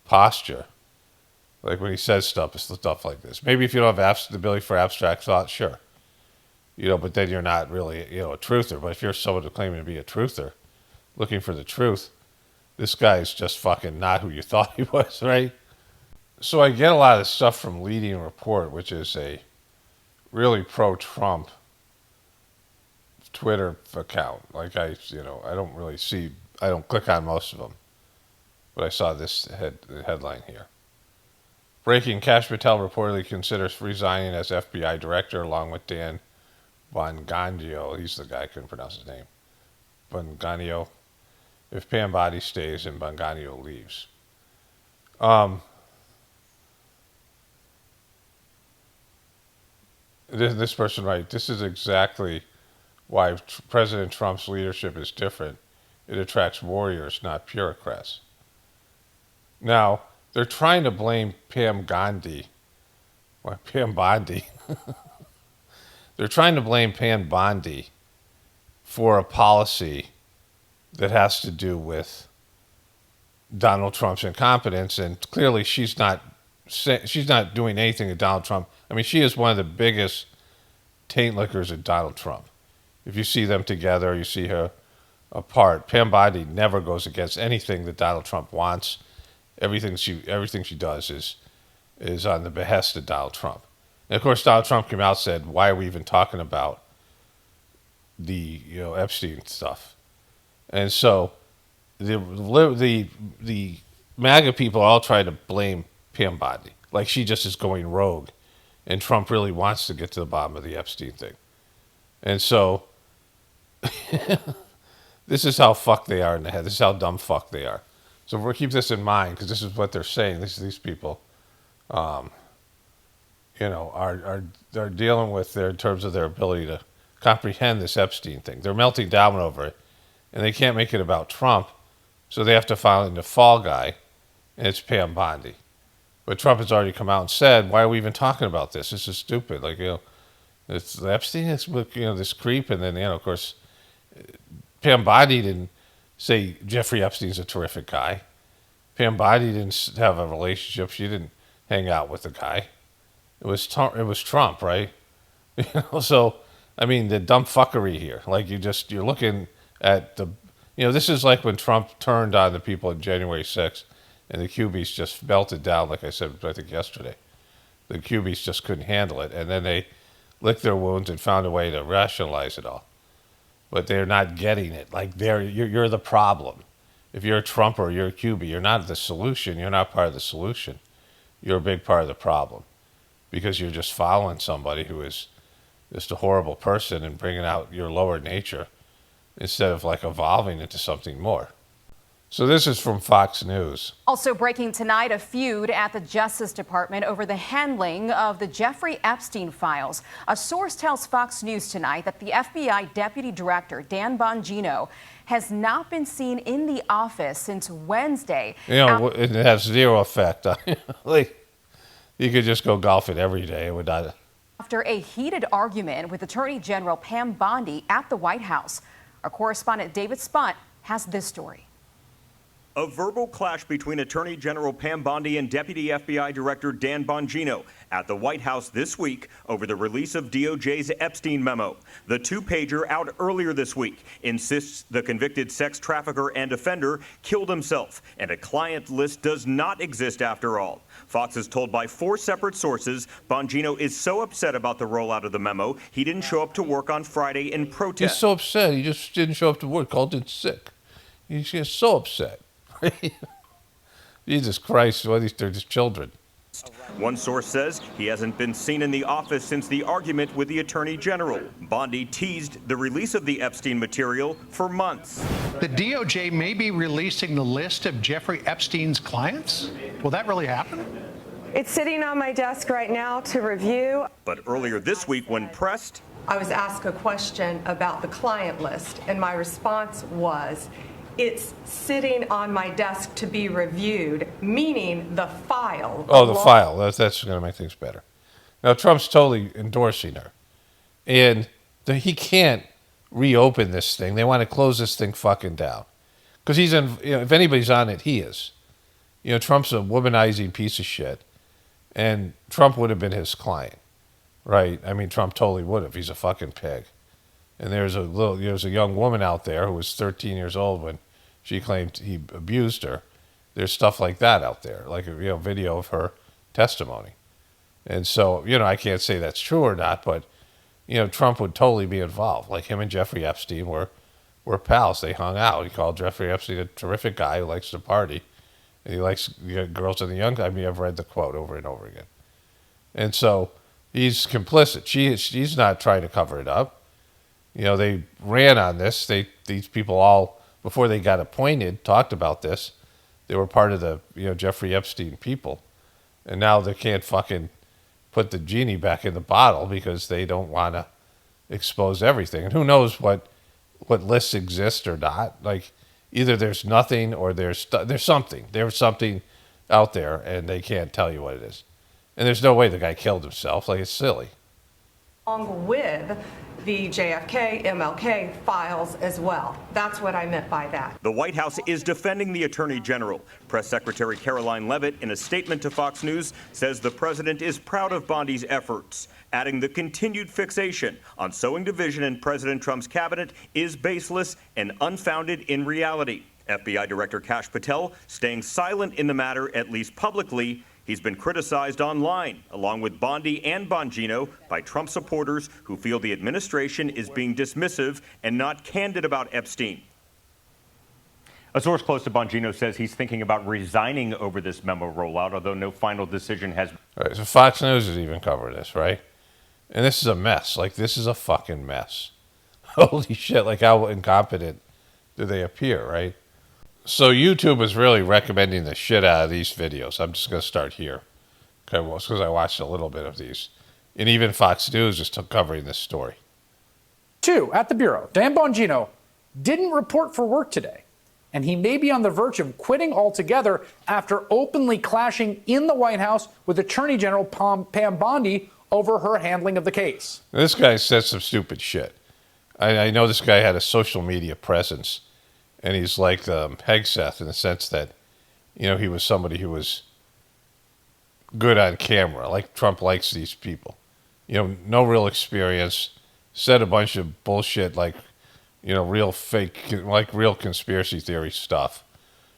posture. Like when he says stuff like this. Maybe if you don't have the ability for abstract thought, sure. But then you're not really, a truther. But if you're someone claiming to be a truther, looking for the truth, this guy's just fucking not who you thought he was, right? So I get a lot of stuff from Leading Report, which is a really pro-Trump Twitter account. Like I don't click on most of them. But I saw this headline here. Breaking: Kash Patel reportedly considers resigning as FBI director along with Dan Bongino. He's the guy, I couldn't pronounce his name. Bongino. If Pam Bondi stays and Bongino leaves. This person writes, this is exactly why President Trump's leadership is different. It attracts warriors, not bureaucrats. Now, they're trying to blame Pam Bondi. They're trying to blame Pam Bondi for a policy that has to do with Donald Trump's incompetence, and clearly she's not doing anything to Donald Trump. I mean, she is one of the biggest taint lickers of Donald Trump. If you see them together, you see her apart. Pam Bondi never goes against anything that Donald Trump wants. Everything she does is on the behest of Donald Trump. And of course, Donald Trump came out and said, "Why are we even talking about the Epstein stuff?" And so the MAGA people all try to blame Pam Bondi, like she just is going rogue, and Trump really wants to get to the bottom of the Epstein thing. And so this is how fucked they are in the head. This is how dumb fuck they are. So we'll keep this in mind because this is what they're saying. These people, are dealing with in terms of their ability to comprehend this Epstein thing. They're melting down over it, and they can't make it about Trump, so they have to find the fall guy, and it's Pam Bondi. But Trump has already come out and said, "Why are we even talking about this? This is stupid." Like it's Epstein. It's this creep, and then of course, Pam Bondi didn't say Jeffrey Epstein's a terrific guy. Pam Bondi didn't have a relationship. She didn't hang out with the guy. It was Trump, right? So, I mean, the dumb fuckery here. Like you're looking at this is like when Trump turned on the people on January 6th and the Cubies just melted down, like I said, I think yesterday. The Cubies just couldn't handle it. And then they licked their wounds and found a way to rationalize it all. But they're not getting it. Like you're the problem. If you're a Trump or you're a Cubie, you're not the solution. You're not part of the solution. You're a big part of the problem because you're just following somebody who is just a horrible person and bringing out your lower nature instead of like evolving into something more. So this is from Fox News. Also breaking tonight, a feud at the Justice Department over the handling of the Jeffrey Epstein files. A source tells Fox News tonight that the FBI Deputy Director, Dan Bongino, has not been seen in the office since Wednesday. It has zero effect. Like, you could just go golfing every day. It would not. After a heated argument with Attorney General Pam Bondi at the White House. Our correspondent David Spunt has this story. A verbal clash between Attorney General Pam Bondi and Deputy FBI Director Dan Bongino at the White House this week over the release of DOJ's Epstein memo. The two-pager out earlier this week insists the convicted sex trafficker and offender killed himself, and a client list does not exist after all. Fox is told by 4 separate sources Bongino is so upset about the rollout of the memo, he didn't show up to work on Friday in protest. He's so upset. He just didn't show up to work, called in sick. He's just so upset. Jesus Christ, what they're just children. One source says he hasn't been seen in the office since the argument with the Attorney General. Bondi teased the release of the Epstein material for months. The DOJ may be releasing the list of Jeffrey Epstein's clients? Will that really happen? It's sitting on my desk right now to review. But earlier this week, when pressed, I was asked a question about the client list, and my response was, it's sitting on my desk to be reviewed, meaning the file. Oh, the file. That's going to make things better. Now, Trump's totally endorsing her. And he can't reopen this thing. They want to close this thing fucking down. Because he's in, if anybody's on it, he is. Trump's a womanizing piece of shit. And Trump would have been his client. Right? I mean, Trump totally would have. He's a fucking pig. And there's a young woman out there who was 13 years old when she claimed he abused her. There's stuff like that out there, like a video of her testimony. And so, I can't say that's true or not, but Trump would totally be involved. Like him and Jeffrey Epstein were pals. They hung out. He called Jeffrey Epstein a terrific guy who likes to party, and he likes girls in the young. I mean, I've read the quote over and over again. And so he's complicit. She's not trying to cover it up. They ran on this. These people all, before they got appointed, talked about this. They were part of the, Jeffrey Epstein people. And now they can't fucking put the genie back in the bottle because they don't want to expose everything. And who knows what lists exist or not. Like, either there's nothing or there's something. There's something out there, and they can't tell you what it is. And there's no way the guy killed himself. Like, it's silly. Along with the JFK, MLK files as well. That's what I meant by that. The White House is defending the Attorney General. Press Secretary Caroline Leavitt, in a statement to Fox News, says the president is proud of Bondi's efforts, adding the continued fixation on sowing division in President Trump's cabinet is baseless and unfounded in reality. FBI Director Kash Patel staying silent in the matter, at least publicly. He's been criticized online, along with Bondi and Bongino, by Trump supporters who feel the administration is being dismissive and not candid about Epstein. A source close to Bongino says he's thinking about resigning over this memo rollout, although no final decision has... All right, so Fox News is even covering this, right? And this is a mess. Like, this is a fucking mess. Holy shit, like how incompetent do they appear, right? So YouTube is really recommending the shit out of these videos. I'm just going to start here. Okay, well, it's because I watched a little bit of these. And even Fox News is covering this story. 2, at the Bureau, Dan Bongino didn't report for work today. And he may be on the verge of quitting altogether after openly clashing in the White House with Attorney General Pam Bondi over her handling of the case. Now, this guy said some stupid shit. I know this guy had a social media presence. And he's like Hegseth in the sense that, he was somebody who was good on camera. Like Trump likes these people. No real experience. Said a bunch of bullshit like, real fake, like real conspiracy theory stuff.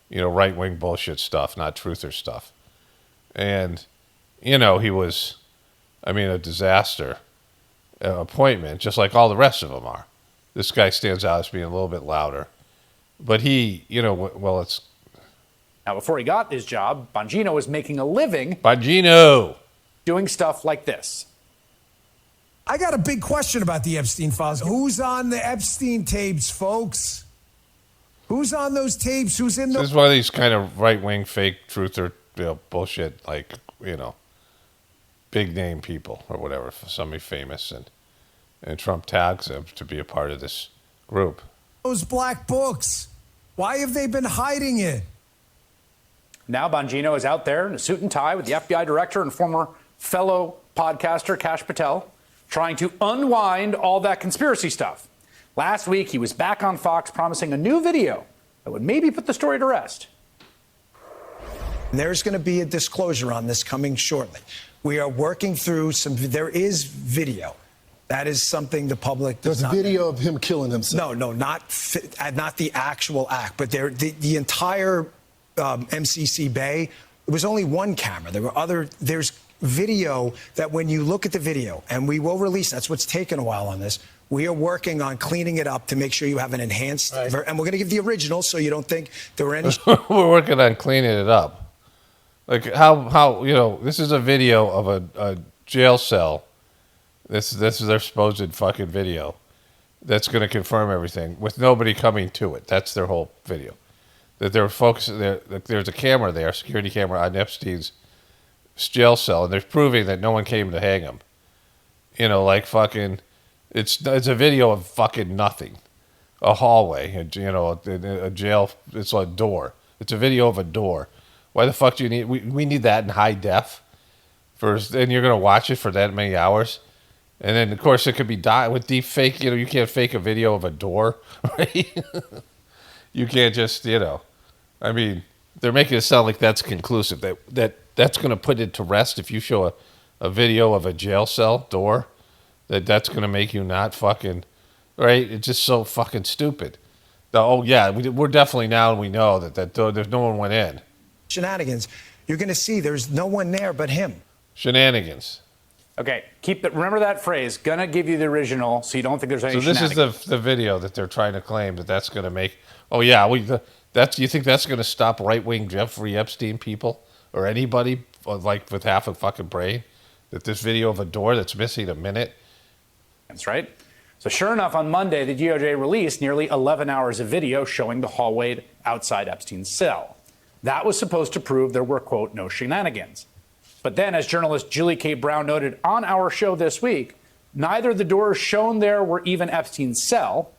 Right-wing bullshit stuff, not truther stuff. And, he was, a disaster appointment, just like all the rest of them are. This guy stands out as being a little bit louder. But he, well, it's... Now, before he got his job, Bongino was making a living... Bongino! ...doing stuff like this. I got a big question about the Epstein files. Who's on the Epstein tapes, folks? Who's on those tapes? Who's in the... This is one of these kind of right-wing fake truther bullshit, like, big-name people or whatever, somebody famous. And Trump tags them to be a part of this group. Those black books. Why have they been hiding it? Now Bongino is out there in a suit and tie with the FBI director and former fellow podcaster Kash Patel, trying to unwind all that conspiracy stuff. Last week, he was back on Fox promising a new video that would maybe put the story to rest. And there's going to be a disclosure on this coming shortly. We are working through there is video. That is something the public does not. There's video of him killing himself. No, not the actual act, but the entire MCC Bay, it was only one camera. There's video that when you look at the video, and we will release, that's what's taken a while on this, we are working on cleaning it up to make sure you have an enhanced, and we're going to give the original so you don't think there were any. We're working on cleaning it up. Like how this is a video of a jail cell. This is their supposed fucking video that's going to confirm everything with nobody coming to it. That's their whole video. That they're focusing there. There's a camera there, a security camera on Epstein's jail cell, and they're proving that no one came to hang him. Like fucking, it's a video of fucking nothing, a hallway, a jail. It's a door. It's a video of a door. Why the fuck do you need? We need that in high def. First, and you're gonna watch it for that many hours, and then of course it could be with deep fake. You can't fake a video of a door, right? You can't just I mean, they're making it sound like that's conclusive. That's going to put it to rest if you show a video of a jail cell door. That's going to make you not fucking right. It's just so fucking stupid. We're definitely now, and we know that there's no one went in. Shenanigans. You're going to see there's no one there but him. Shenanigans. Okay, remember that phrase. Gonna give you the original, so you don't think there's any. So this is the video that they're trying to claim that's going to make. Oh yeah, you think that's going to stop right-wing Jeffrey Epstein people or anybody like with half a fucking brain? That this video of a door that's missing a minute. That's right. So sure enough, on Monday, the DOJ released nearly 11 hours of video showing the hallway outside Epstein's cell. That was supposed to prove there were, quote, no shenanigans. But then, as journalist Julie K. Brown noted on our show this week, neither the doors shown there were even Epstein's cell.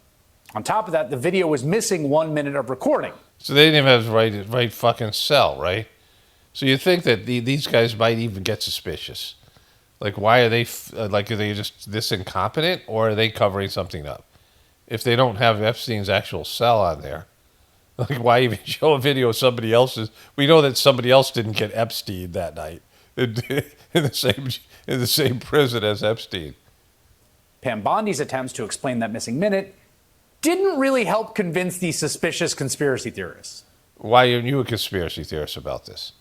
On top of that, the video was missing 1 minute of recording. So they didn't even have the right fucking cell, right? So you think that these guys might even get suspicious. Like, why are they, are they just this incompetent, or are they covering something up? If they don't have Epstein's actual cell on there, like, why even show a video of somebody else's? We know that somebody else didn't get Epstein that night in the same prison as Epstein. Pam Bondi's attempts to explain that missing minute didn't really help convince these suspicious conspiracy theorists. Why are you a conspiracy theorist about this?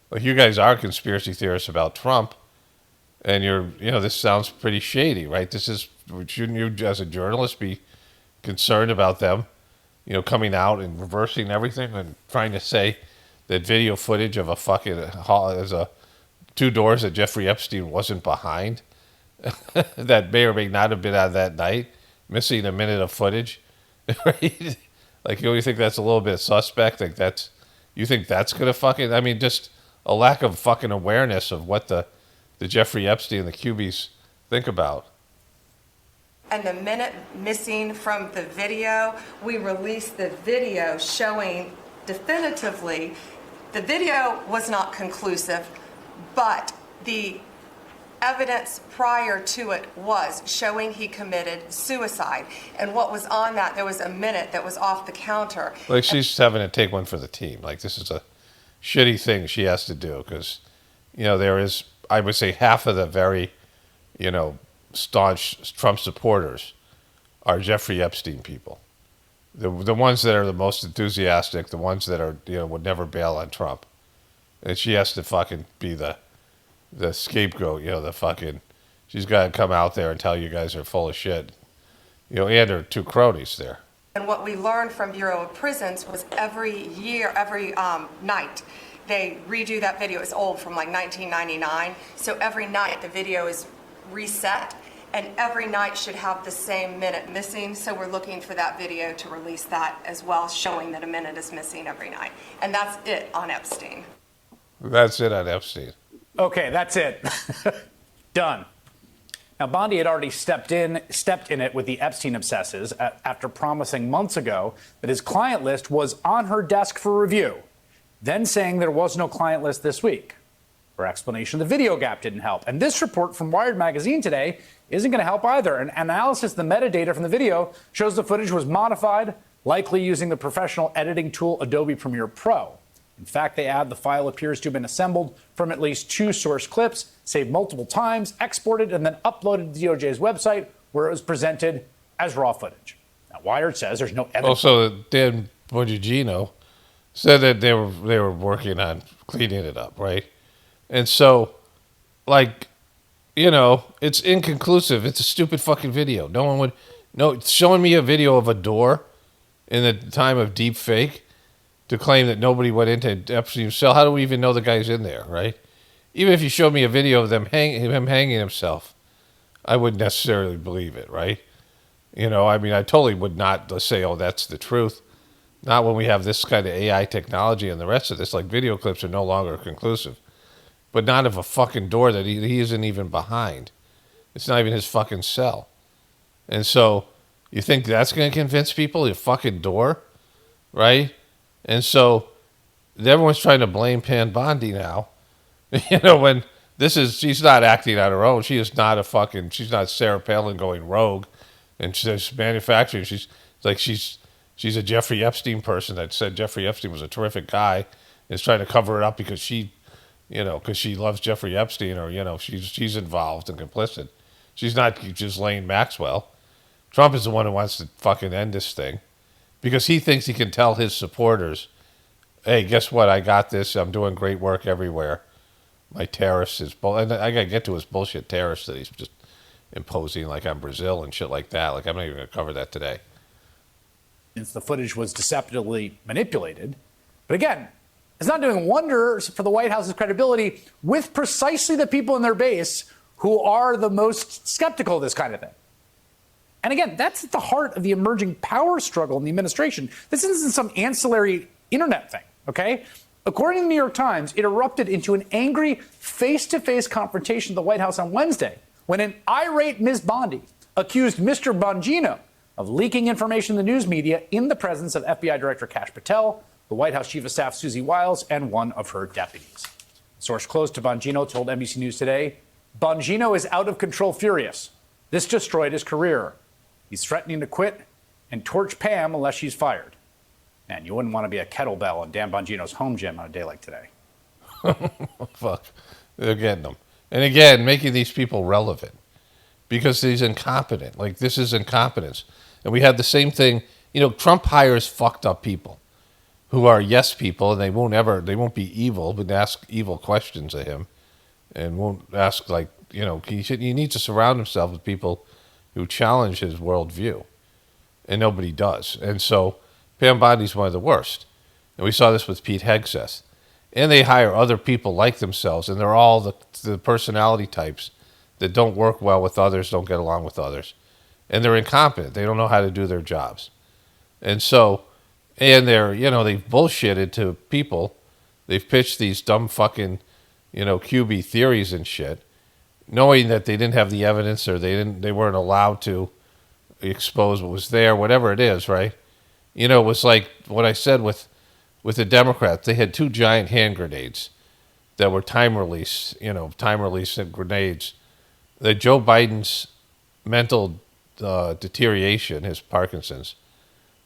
Like, you guys are conspiracy theorists about Trump, and this sounds pretty shady, right? Shouldn't you, as a journalist, be concerned about them, coming out and reversing everything and trying to say that video footage of a fucking two doors that Jeffrey Epstein wasn't behind, that may or may not have been on that night, missing a minute of footage, right? Like, you think that's a little bit suspect? Like, you think that's gonna fucking? I mean, just a lack of fucking awareness of what the Jeffrey Epstein and the Cubies think about. And the minute missing from the video, we released the video showing definitively the video was not conclusive, but the evidence prior to it was showing he committed suicide. And what was on that, there was a minute that was off the counter. Like, she's having to take one for the team. Like, this is a shitty thing she has to do because, there is, I would say, half of the very, staunch Trump supporters are Jeffrey Epstein people. The ones that are the most enthusiastic, the ones that are, would never bail on Trump. And she has to fucking be the scapegoat, she's got to come out there and tell you guys are full of shit. And her two cronies there. And what we learned from Bureau of Prisons was every night, they redo that video. It's old, from like 1999. So every night the video is reset, and every night should have the same minute missing. So we're looking for that video to release that as well, showing that a minute is missing every night. And that's it on Epstein. That's it on Epstein. Okay, that's it. Done. Now, Bondi had already stepped in it with the Epstein obsesses after promising months ago that his client list was on her desk for review, then saying there was no client list this week. Her explanation, the video gap, didn't help. And this report from Wired magazine today isn't going to help either. An analysis of the metadata from the video shows the footage was modified, likely using the professional editing tool Adobe Premiere Pro. In fact, they add the file appears to have been assembled from at least 2 source clips, saved multiple times, exported, and then uploaded to the DOJ's website, where it was presented as raw footage. Now, Wired says there's no evidence. Also, Dan Bongino said that they were working on cleaning it up, right? And so, like, you know, it's inconclusive. It's a stupid fucking video. No one would... No, showing me a video of a door in the time of deep fake to claim that nobody went into Epstein's cell. How do we even know the guy's in there, right? Even if you showed me a video of him hanging himself, I wouldn't necessarily believe it, right? You know, I mean, I totally would not say, oh, that's the truth. Not when we have this kind of AI technology and the rest of this. Like, video clips are no longer conclusive. But not of a fucking door that he isn't even behind. It's not even his fucking cell. And so, you think that's going to convince people? Your fucking door? Right? And so, everyone's trying to blame Pam Bondi now. You know, when she's not acting on her own. She is not she's not Sarah Palin going rogue. And she's manufacturing. She's a Jeffrey Epstein person that said Jeffrey Epstein was a terrific guy. And is trying to cover it up because she loves Jeffrey Epstein, or, you know, she's involved and complicit. She's not just Ghislaine Maxwell. Trump is the one who wants to fucking end this thing because he thinks he can tell his supporters, hey, guess what? I got this. I'm doing great work everywhere. My terrorist is and I got to get to his bullshit terrorist that he's just imposing, like on Brazil and shit like that. Like, I'm not even going to cover that today. Since the footage was deceptively manipulated. But again, it's not doing wonders for the White House's credibility with precisely the people in their base who are the most skeptical of this kind of thing. And again, that's at the heart of the emerging power struggle in the administration. This isn't some ancillary internet thing, okay? According to the New York Times, it erupted into an angry face-to-face confrontation at the White House on Wednesday when an irate Ms. Bondi accused Mr. Bongino of leaking information to the news media in the presence of FBI Director Kash Patel, the White House Chief of Staff Susie Wiles, and one of her deputies. A source close to Bongino told NBC News today, Bongino is out of control furious. This destroyed his career. He's threatening to quit and torch Pam unless she's fired. Man, you wouldn't want to be a kettlebell in Dan Bongino's home gym on a day like today. Fuck. They're getting them. And again, making these people relevant because he's incompetent. Like, this is incompetence. And we had the same thing. You know, Trump hires fucked up people who are yes people, and they won't be evil, but ask evil questions of him and won't ask, like, you know, he needs to surround himself with people who challenge his worldview. And nobody does. And so Pam Bondi's one of the worst. And we saw this with Pete Hegseth. And they hire other people like themselves, and they're all the personality types that don't work well with others, don't get along with others. And they're incompetent. They don't know how to do their jobs. And so, and they're, you know, they've bullshitted to people. They've pitched these dumb fucking, you know, QB theories and shit, knowing that they didn't have the evidence or they weren't allowed to expose what was there, whatever it is, right? You know, it was like what I said with the Democrats. They had 2 giant hand grenades that were time release grenades. That Joe Biden's mental deterioration, his Parkinson's,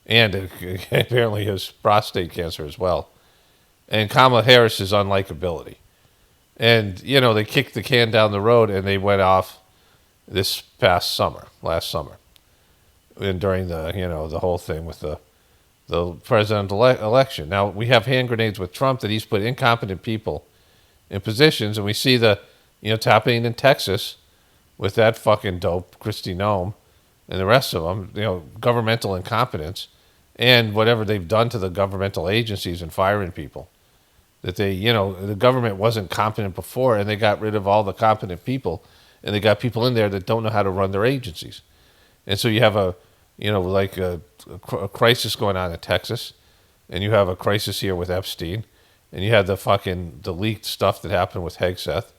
and apparently his prostate cancer as well, and Kamala Harris's unlikability. And, you know, they kicked the can down the road and they went off this last summer, and during the, you know, the whole thing with the presidential election. Now, we have hand grenades with Trump that he's put incompetent people in positions, and we see it's happening in Texas with that fucking dope, Kristi Noem, and the rest of them, you know, governmental incompetence, and whatever they've done to the governmental agencies and firing people. That they, you know, the government wasn't competent before, and they got rid of all the competent people, and they got people in there that don't know how to run their agencies. And so you have a crisis going on in Texas, and you have a crisis here with Epstein, and you have the leaked stuff that happened with Hegseth.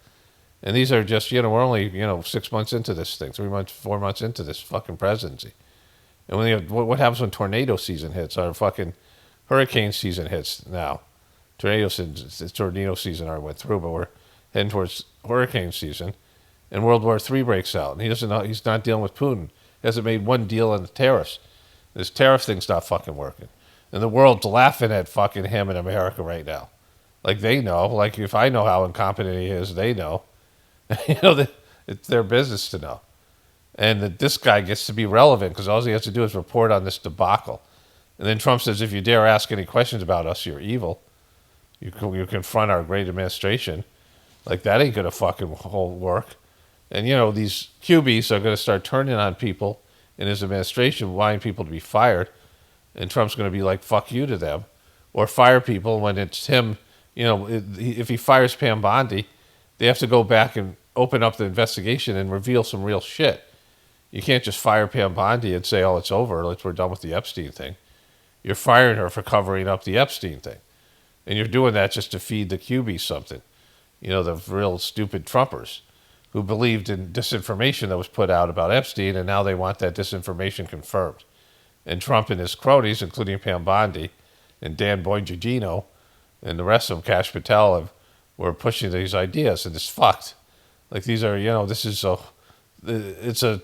And these are just, you know, we're only, you know, 6 months into this thing, 3 months, 4 months into this fucking presidency. And when what happens when tornado season hits, or fucking hurricane season hits now? Tornado season already went through, but we're heading towards hurricane season, and World War III breaks out, and he doesn't know, he's not dealing with Putin. He hasn't made one deal on the tariffs. This tariff thing's not fucking working. And the world's laughing at fucking him in America right now. Like they know. Like if I know how incompetent he is, they know. You know, it's their business to know. And that this guy gets to be relevant because all he has to do is report on this debacle. And then Trump says, if you dare ask any questions about us, you're evil. You confront our great administration. Like, that ain't going to fucking work. And, you know, these QBs are going to start turning on people in his administration, wanting people to be fired. And Trump's going to be like, fuck you to them. Or fire people when it's him. You know, if he fires Pam Bondi, they have to go back and open up the investigation and reveal some real shit. You can't just fire Pam Bondi and say, oh, it's over. We're done with the Epstein thing. You're firing her for covering up the Epstein thing. And you're doing that just to feed the QB something. You know, the real stupid Trumpers who believed in disinformation that was put out about Epstein, and now they want that disinformation confirmed. And Trump and his cronies, including Pam Bondi and Dan Bongino and the rest of them, Kash Patel, were pushing these ideas, and it's fucked. Like, these are, you know, this is it's a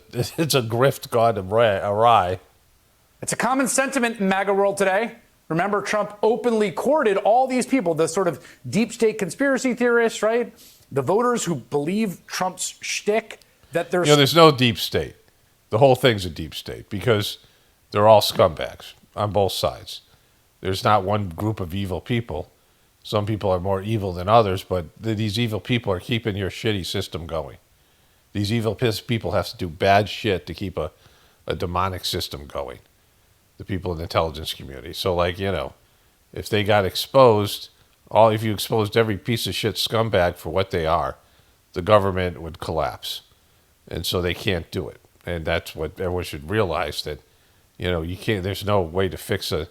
grift gone awry. It's a common sentiment in MAGA world today. Remember, Trump openly courted all these people, the sort of deep state conspiracy theorists, right? The voters who believe Trump's shtick, that there's... You know, there's no deep state. The whole thing's a deep state because they're all scumbags on both sides. There's not one group of evil people. Some people are more evil than others, but these evil people are keeping your shitty system going. These evil people have to do bad shit to keep a demonic system going. The people in the intelligence community. So, like, you know, if they got exposed, if you exposed every piece of shit scumbag for what they are, the government would collapse. And so they can't do it. And that's what everyone should realize, that, you know, you can't, there's no way to fix a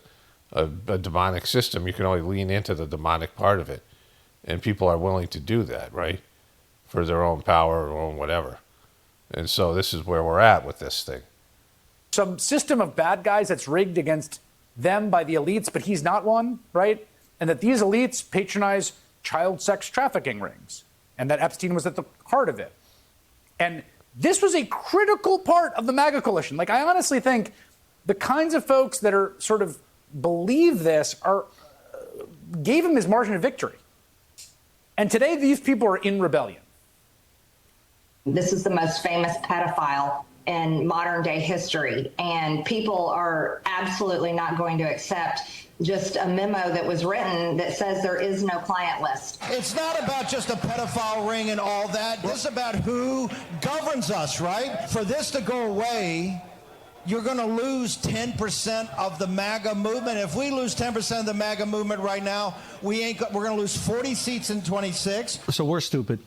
demonic system. You can only lean into the demonic part of it. And people are willing to do that, right? For their own power or own whatever. And so this is where we're at with this thing. Some system of bad guys that's rigged against them by the elites, but he's not one, right? And that these elites patronize child sex trafficking rings, and that Epstein was at the heart of it. And this was a critical part of the MAGA coalition. Like, I honestly think the kinds of folks that are sort of believe this gave him his margin of victory. And today, these people are in rebellion. This is the most famous pedophile in modern day history, and people are absolutely not going to accept just a memo that was written that says there is no client list. It's not about just a pedophile ring and all that. This is about who governs us, right? For this to go away, you're going to lose 10% of the MAGA movement. If we lose 10% of the MAGA movement right now, we're going to lose 40 seats in 26. So we're stupid.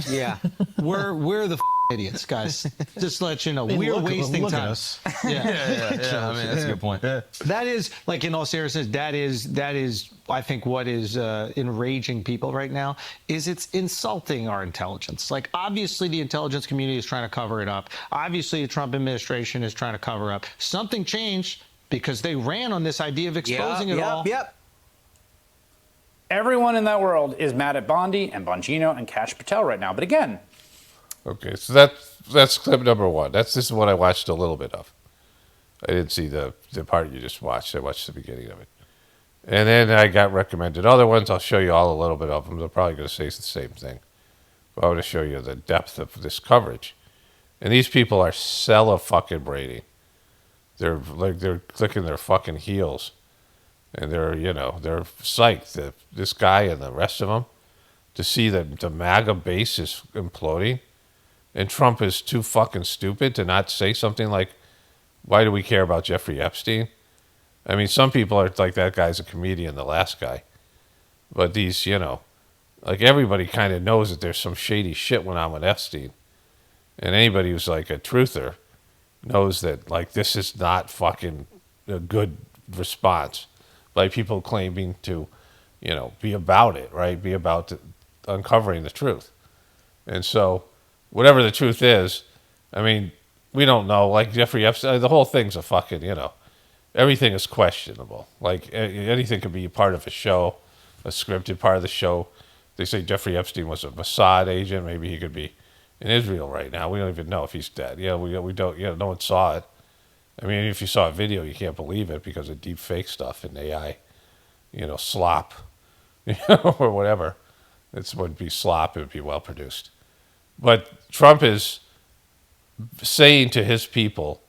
Yeah, we're the idiots, guys. Just to let you know, we're wasting time. Yeah. I mean, that's a good point. That is, like, in all seriousness, that is, I think, what is enraging people right now is it's insulting our intelligence. Like, obviously, the intelligence community is trying to cover it up. Obviously, the Trump administration is trying to cover up. Something changed because they ran on this idea of exposing it all. Everyone in that world is mad at Bondi and Bongino and Kash Patel right now. But again... Okay, so that's clip number one. This is what I watched a little bit of. I didn't see the part you just watched. I watched the beginning of it. And then I got recommended other ones. I'll show you all a little bit of them. They're probably going to say the same thing. But I want to show you the depth of this coverage. And these people are fucking-braiding. They're clicking their fucking heels. And they're psyched. This guy and the rest of them, to see that the MAGA base is imploding, and Trump is too fucking stupid to not say something like, why do we care about Jeffrey Epstein? I mean, some people are like, that guy's a comedian, the last guy. But these, like, everybody kind of knows that there's some shady shit went on with Epstein. And anybody who's like a truther knows that, like, this is not fucking a good response by people claiming to, be about it, right? Be about uncovering the truth. And so, whatever the truth is, I mean, we don't know. Like Jeffrey Epstein, the whole thing's a fucking, everything is questionable. Like, anything could be part of a show, a scripted part of the show. They say Jeffrey Epstein was a Mossad agent. Maybe he could be in Israel right now. We don't even know if he's dead. We don't, no one saw it. I mean, if you saw a video, you can't believe it because of deep fake stuff and AI, slop. or whatever. It would be slop. It would be well produced. But Trump is saying to his people,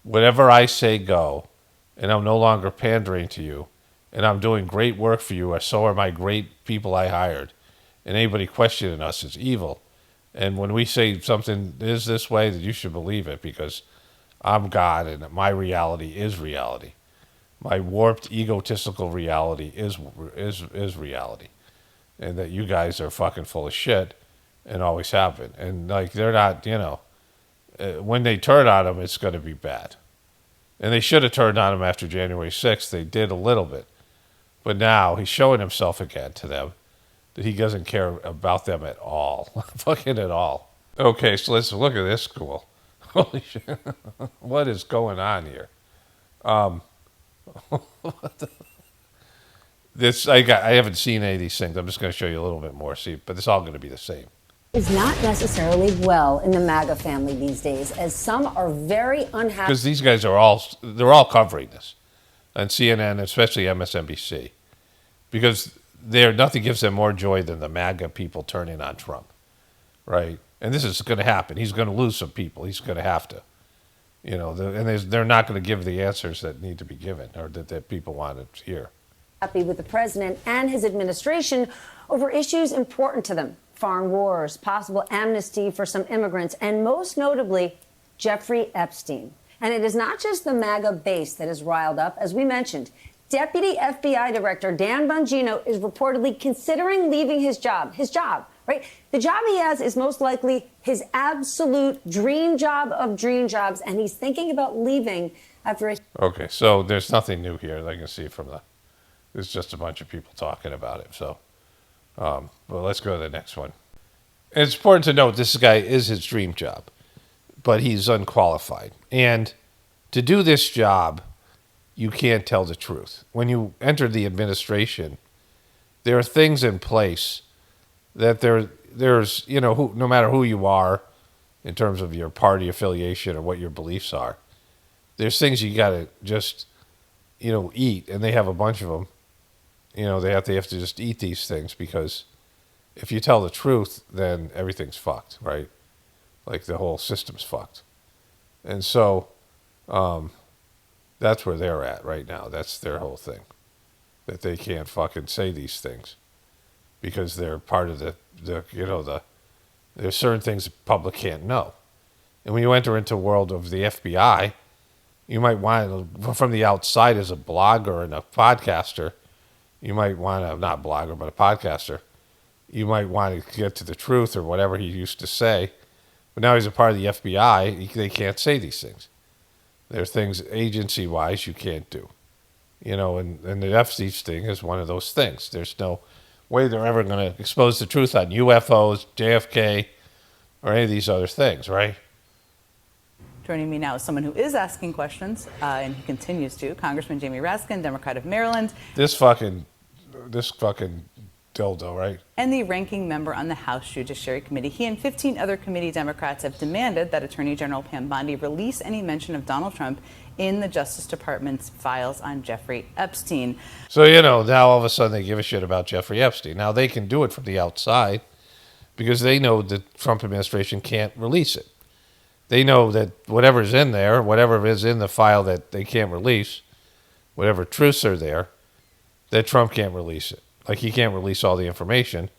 whatever I say, go, and I'm no longer pandering to you, and I'm doing great work for you, or so are my great people I hired. And anybody questioning us is evil. And when we say something is this way, that you should believe it, because I'm God and my reality is reality. My warped, egotistical reality is reality. And that you guys are fucking full of shit and always have been. And like, they're not, when they turn on him, it's going to be bad. And they should have turned on him after January 6th. They did a little bit. But now he's showing himself again to them that he doesn't care about them at all. Fucking at all. Okay, so let's look at this school. Holy shit. What is going on here? I haven't seen any of these things. I'm just going to show you a little bit more. See, but it's all going to be the same. Is not necessarily well in the MAGA family these days, as some are very unhappy. Because these guys are all covering this on CNN, especially MSNBC, because nothing gives them more joy than the MAGA people turning on Trump, right? And this is going to happen. He's going to lose some people. He's going to have to, and they're not going to give the answers that need to be given or that people want to hear. Happy with the president and his administration over issues important to them. Foreign wars, possible amnesty for some immigrants, and most notably, Jeffrey Epstein. And it is not just the MAGA base that is riled up. As we mentioned, Deputy FBI Director Dan Bongino is reportedly considering leaving his job, right? The job he has is most likely his absolute dream job of dream jobs, and he's thinking about leaving after a... Okay, so there's nothing new here that I can see from there's just a bunch of people talking about it, so... but let's go to the next one. And it's important to note this guy is his dream job, but he's unqualified. And to do this job, you can't tell the truth. When you enter the administration, there are things in place that there's no matter who you are in terms of your party affiliation or what your beliefs are, there's things you got to just eat, and they have a bunch of them. They have to just eat these things, because if you tell the truth, then everything's fucked, right? Like the whole system's fucked. And so that's where they're at right now. That's their whole thing. That they can't fucking say these things because they're part of there's certain things the public can't know. And when you enter into the world of the FBI, you might want to, from the outside as a blogger and a podcaster, you might want to, not blogger, but a podcaster, you might want to get to the truth or whatever he used to say. But now he's a part of the FBI, they can't say these things. There are things agency-wise you can't do. And the Epstein thing is one of those things. There's no way they're ever going to expose the truth on UFOs, JFK, or any of these other things, right? Joining me now is someone who is asking questions, and he continues to. Congressman Jamie Raskin, Democrat of Maryland. This fucking dildo, right? And the ranking member on the House Judiciary Committee. He and 15 other committee Democrats have demanded that Attorney General Pam Bondi release any mention of Donald Trump in the Justice Department's files on Jeffrey Epstein. So, now all of a sudden they give a shit about Jeffrey Epstein. Now they can do it from the outside because they know the Trump administration can't release it. They know that whatever's in there, whatever is in the file that they can't release, whatever truths are there, that Trump can't release it. Like he can't release all the information,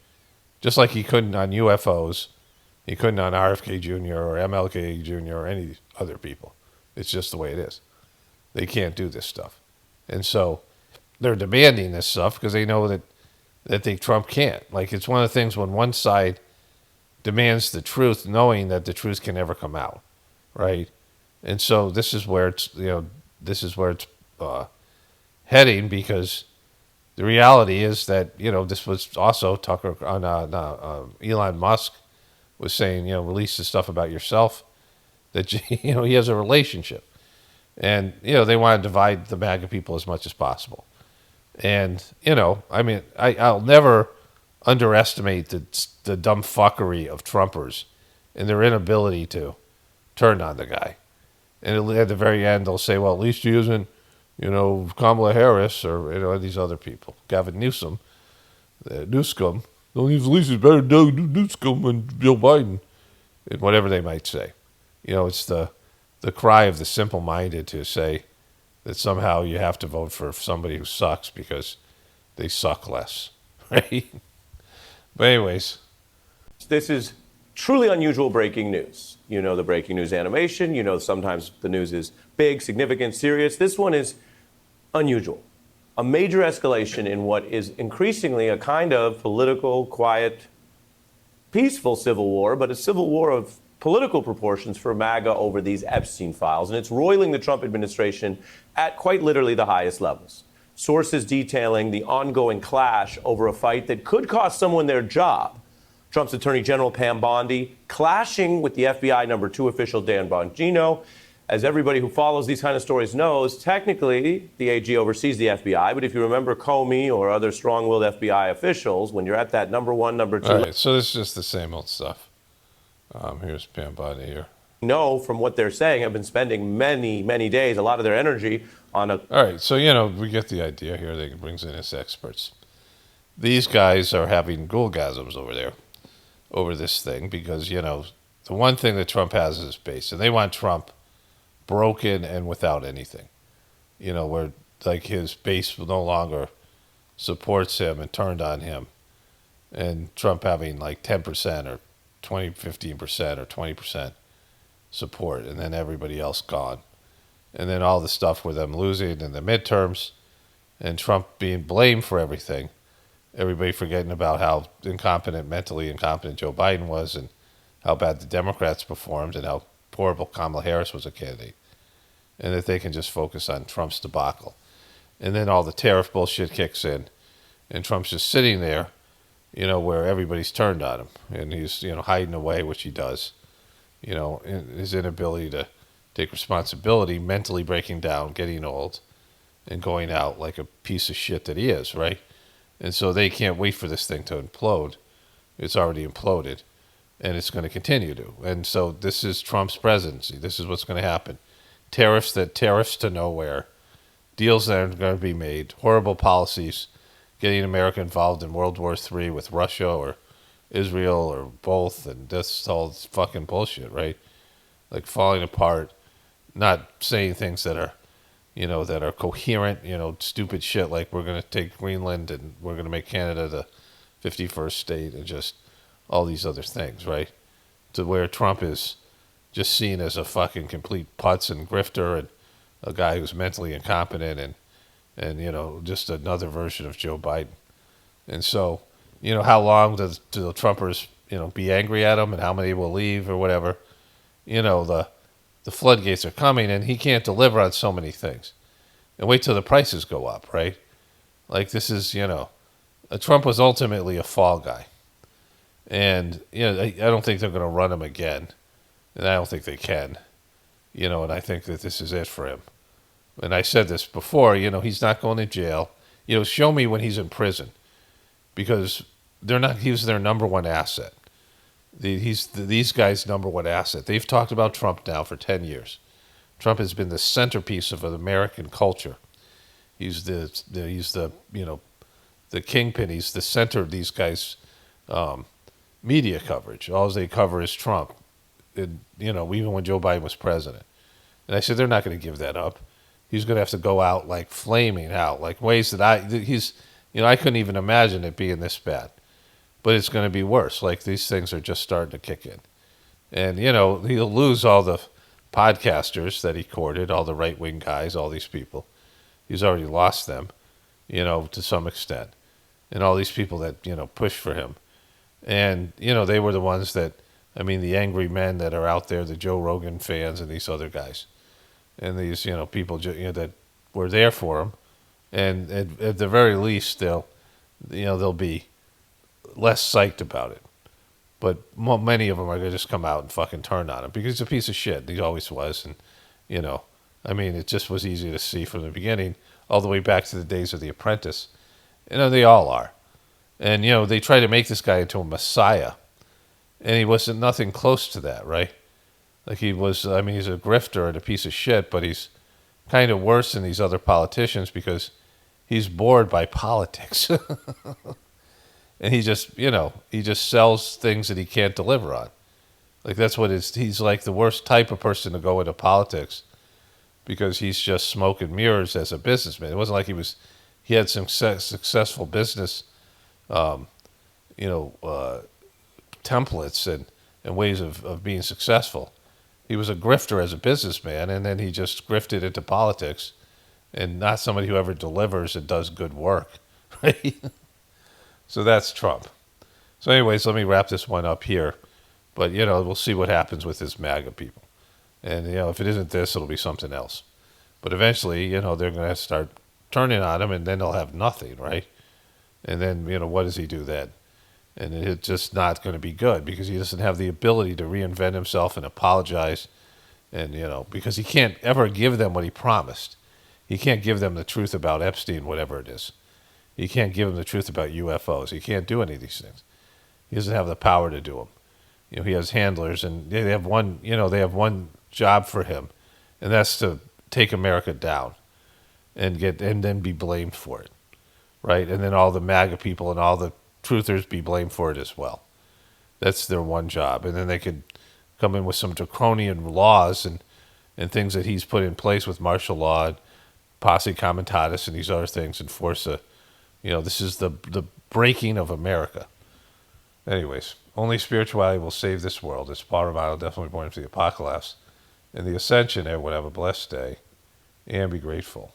just like he couldn't on UFOs, he couldn't on RFK Jr. or MLK Jr. or any other people. It's just the way it is. They can't do this stuff. And so they're demanding this stuff because they know that Trump can't. Like it's one of the things when one side demands the truth, knowing that the truth can never come out, right? And so this is where it's heading, because the reality is that this was also Tucker on Elon Musk was saying release the stuff about yourself that he has a relationship, and they want to divide the MAGA people as much as possible, and I'll never underestimate the dumb fuckery of Trumpers and their inability to turn on the guy. And at the very end, they'll say, well, at least he isn't, Kamala Harris or these other people, Gavin Newsom. Newscomb. The only release is better than Newscomb and Joe Biden. And whatever they might say. You know, it's the cry of the simple-minded to say that somehow you have to vote for somebody who sucks because they suck less, right? But anyways. This is truly unusual breaking news. You know the breaking news animation. You know sometimes the news is big, significant, serious. This one is unusual. A major escalation in what is increasingly a kind of political, quiet, peaceful civil war, but a civil war of political proportions for MAGA over these Epstein files. And it's roiling the Trump administration at quite literally the highest levels. Sources detailing the ongoing clash over a fight that could cost someone their job. Trump's Attorney General Pam Bondi clashing with the FBI number 2 official Dan Bongino. As everybody who follows these kind of stories knows, technically the AG oversees the FBI, but if you remember Comey or other strong-willed FBI officials, when you're at that number 1, number 2... All right, so this is just the same old stuff. Here's Pam Bondi here. Know from what they're saying have been spending many, many days, a lot of their energy on a... All right, so, you know, we get the idea here. They brings in his experts. These guys are having ghoulgasms over there, over this thing, because, you know, the one thing that Trump has is his base, and they want Trump broken and without anything. You know, where, like, his base no longer supports him and turned on him, and Trump having, like, 10% or 20, 15% or 20% support, and then everybody else gone. And then all the stuff with them losing in the midterms and Trump being blamed for everything. Everybody forgetting about how mentally incompetent Joe Biden was and how bad the Democrats performed and how horrible Kamala Harris was a candidate. And that they can just focus on Trump's debacle. And then all the tariff bullshit kicks in and Trump's just sitting there, you know, where everybody's turned on him. And he's, you know, hiding away, which he does. You know, his inability to take responsibility, mentally breaking down, getting old, and going out like a piece of shit that he is, right? And so they can't wait for this thing to implode. It's already imploded, and it's going to continue to. And so this is Trump's presidency. This is what's going to happen. Tariffs to nowhere, deals that are going to be made, horrible policies, getting America involved in World War III with Russia or Israel or both, and that's all fucking bullshit, right? Like falling apart, not saying things that are, you know, that are coherent, you know, stupid shit like we're going to take Greenland and we're going to make Canada the 51st state and just all these other things, right? To where Trump is just seen as a fucking complete putz and grifter and a guy who's mentally incompetent and you know, just another version of Joe Biden. And so, you know, how long do the Trumpers, you know, be angry at him and how many will leave or whatever? You know, the floodgates are coming and he can't deliver on so many things. And wait till the prices go up, right? Like this is, you know, Trump was ultimately a fall guy. And, you know, I don't think they're going to run him again. And I don't think they can. You know, and I think that this is it for him. And I said this before, you know, he's not going to jail. You know, show me when he's in prison. Because he was their number one asset. He's these guys' number one asset. They've talked about Trump now for 10 years. Trump has been the centerpiece of American culture. He's the you know, the kingpin. He's the center of these guys' media coverage. All they cover is Trump. And, you know, even when Joe Biden was president. And I said, they're not going to give that up. He's going to have to go out like flaming out, like ways that you know, I couldn't even imagine it being this bad. But it's going to be worse. Like these things are just starting to kick in. And, you know, he'll lose all the podcasters that he courted, all the right-wing guys, all these people. He's already lost them, you know, to some extent. And all these people that, you know, push for him. And, you know, they were the ones that, I mean, the angry men that are out there, the Joe Rogan fans and these other guys. And these, you know, people, you know, that were there for him. And at the very least, they'll be less psyched about it. But many of them are going to just come out and fucking turn on him because he's a piece of shit. He always was. And, you know, I mean, it just was easy to see from the beginning all the way back to the days of The Apprentice. You know, they all are. And, you know, they try to make this guy into a messiah. And he wasn't nothing close to that, right? Like he was, I mean, he's a grifter and a piece of shit, but he's kind of worse than these other politicians because he's bored by politics. And he just, he just sells things that he can't deliver on. Like that's what he's like the worst type of person to go into politics because he's just smoke and mirrors as a businessman. It wasn't like he had some successful business, templates and ways of being successful. He was a grifter as a businessman, and then he just grifted into politics, and not somebody who ever delivers and does good work. Right? So that's Trump. So anyways, let me wrap this one up here. But, we'll see what happens with this MAGA people. And, if it isn't this, it'll be something else. But eventually, they're going to start turning on him, and then they'll have nothing, right? And then, what does he do then? And it's just not going to be good because he doesn't have the ability to reinvent himself and apologize. And, because he can't ever give them what he promised. He can't give them the truth about Epstein, whatever it is. He can't give them the truth about UFOs. He can't do any of these things. He doesn't have the power to do them. He has handlers, and they have one job for him, and that's to take America down and then be blamed for it, right? And then all the MAGA people and all the truthers be blamed for it as well. That's their one job. And then they could come in with some draconian laws and things that he's put in place with martial law and posse comitatus and these other things and force this is the breaking of America. Anyways, only spirituality will save this world. It's Paul Romano, definitely born into the apocalypse. And the ascension, everyone have a blessed day and be grateful.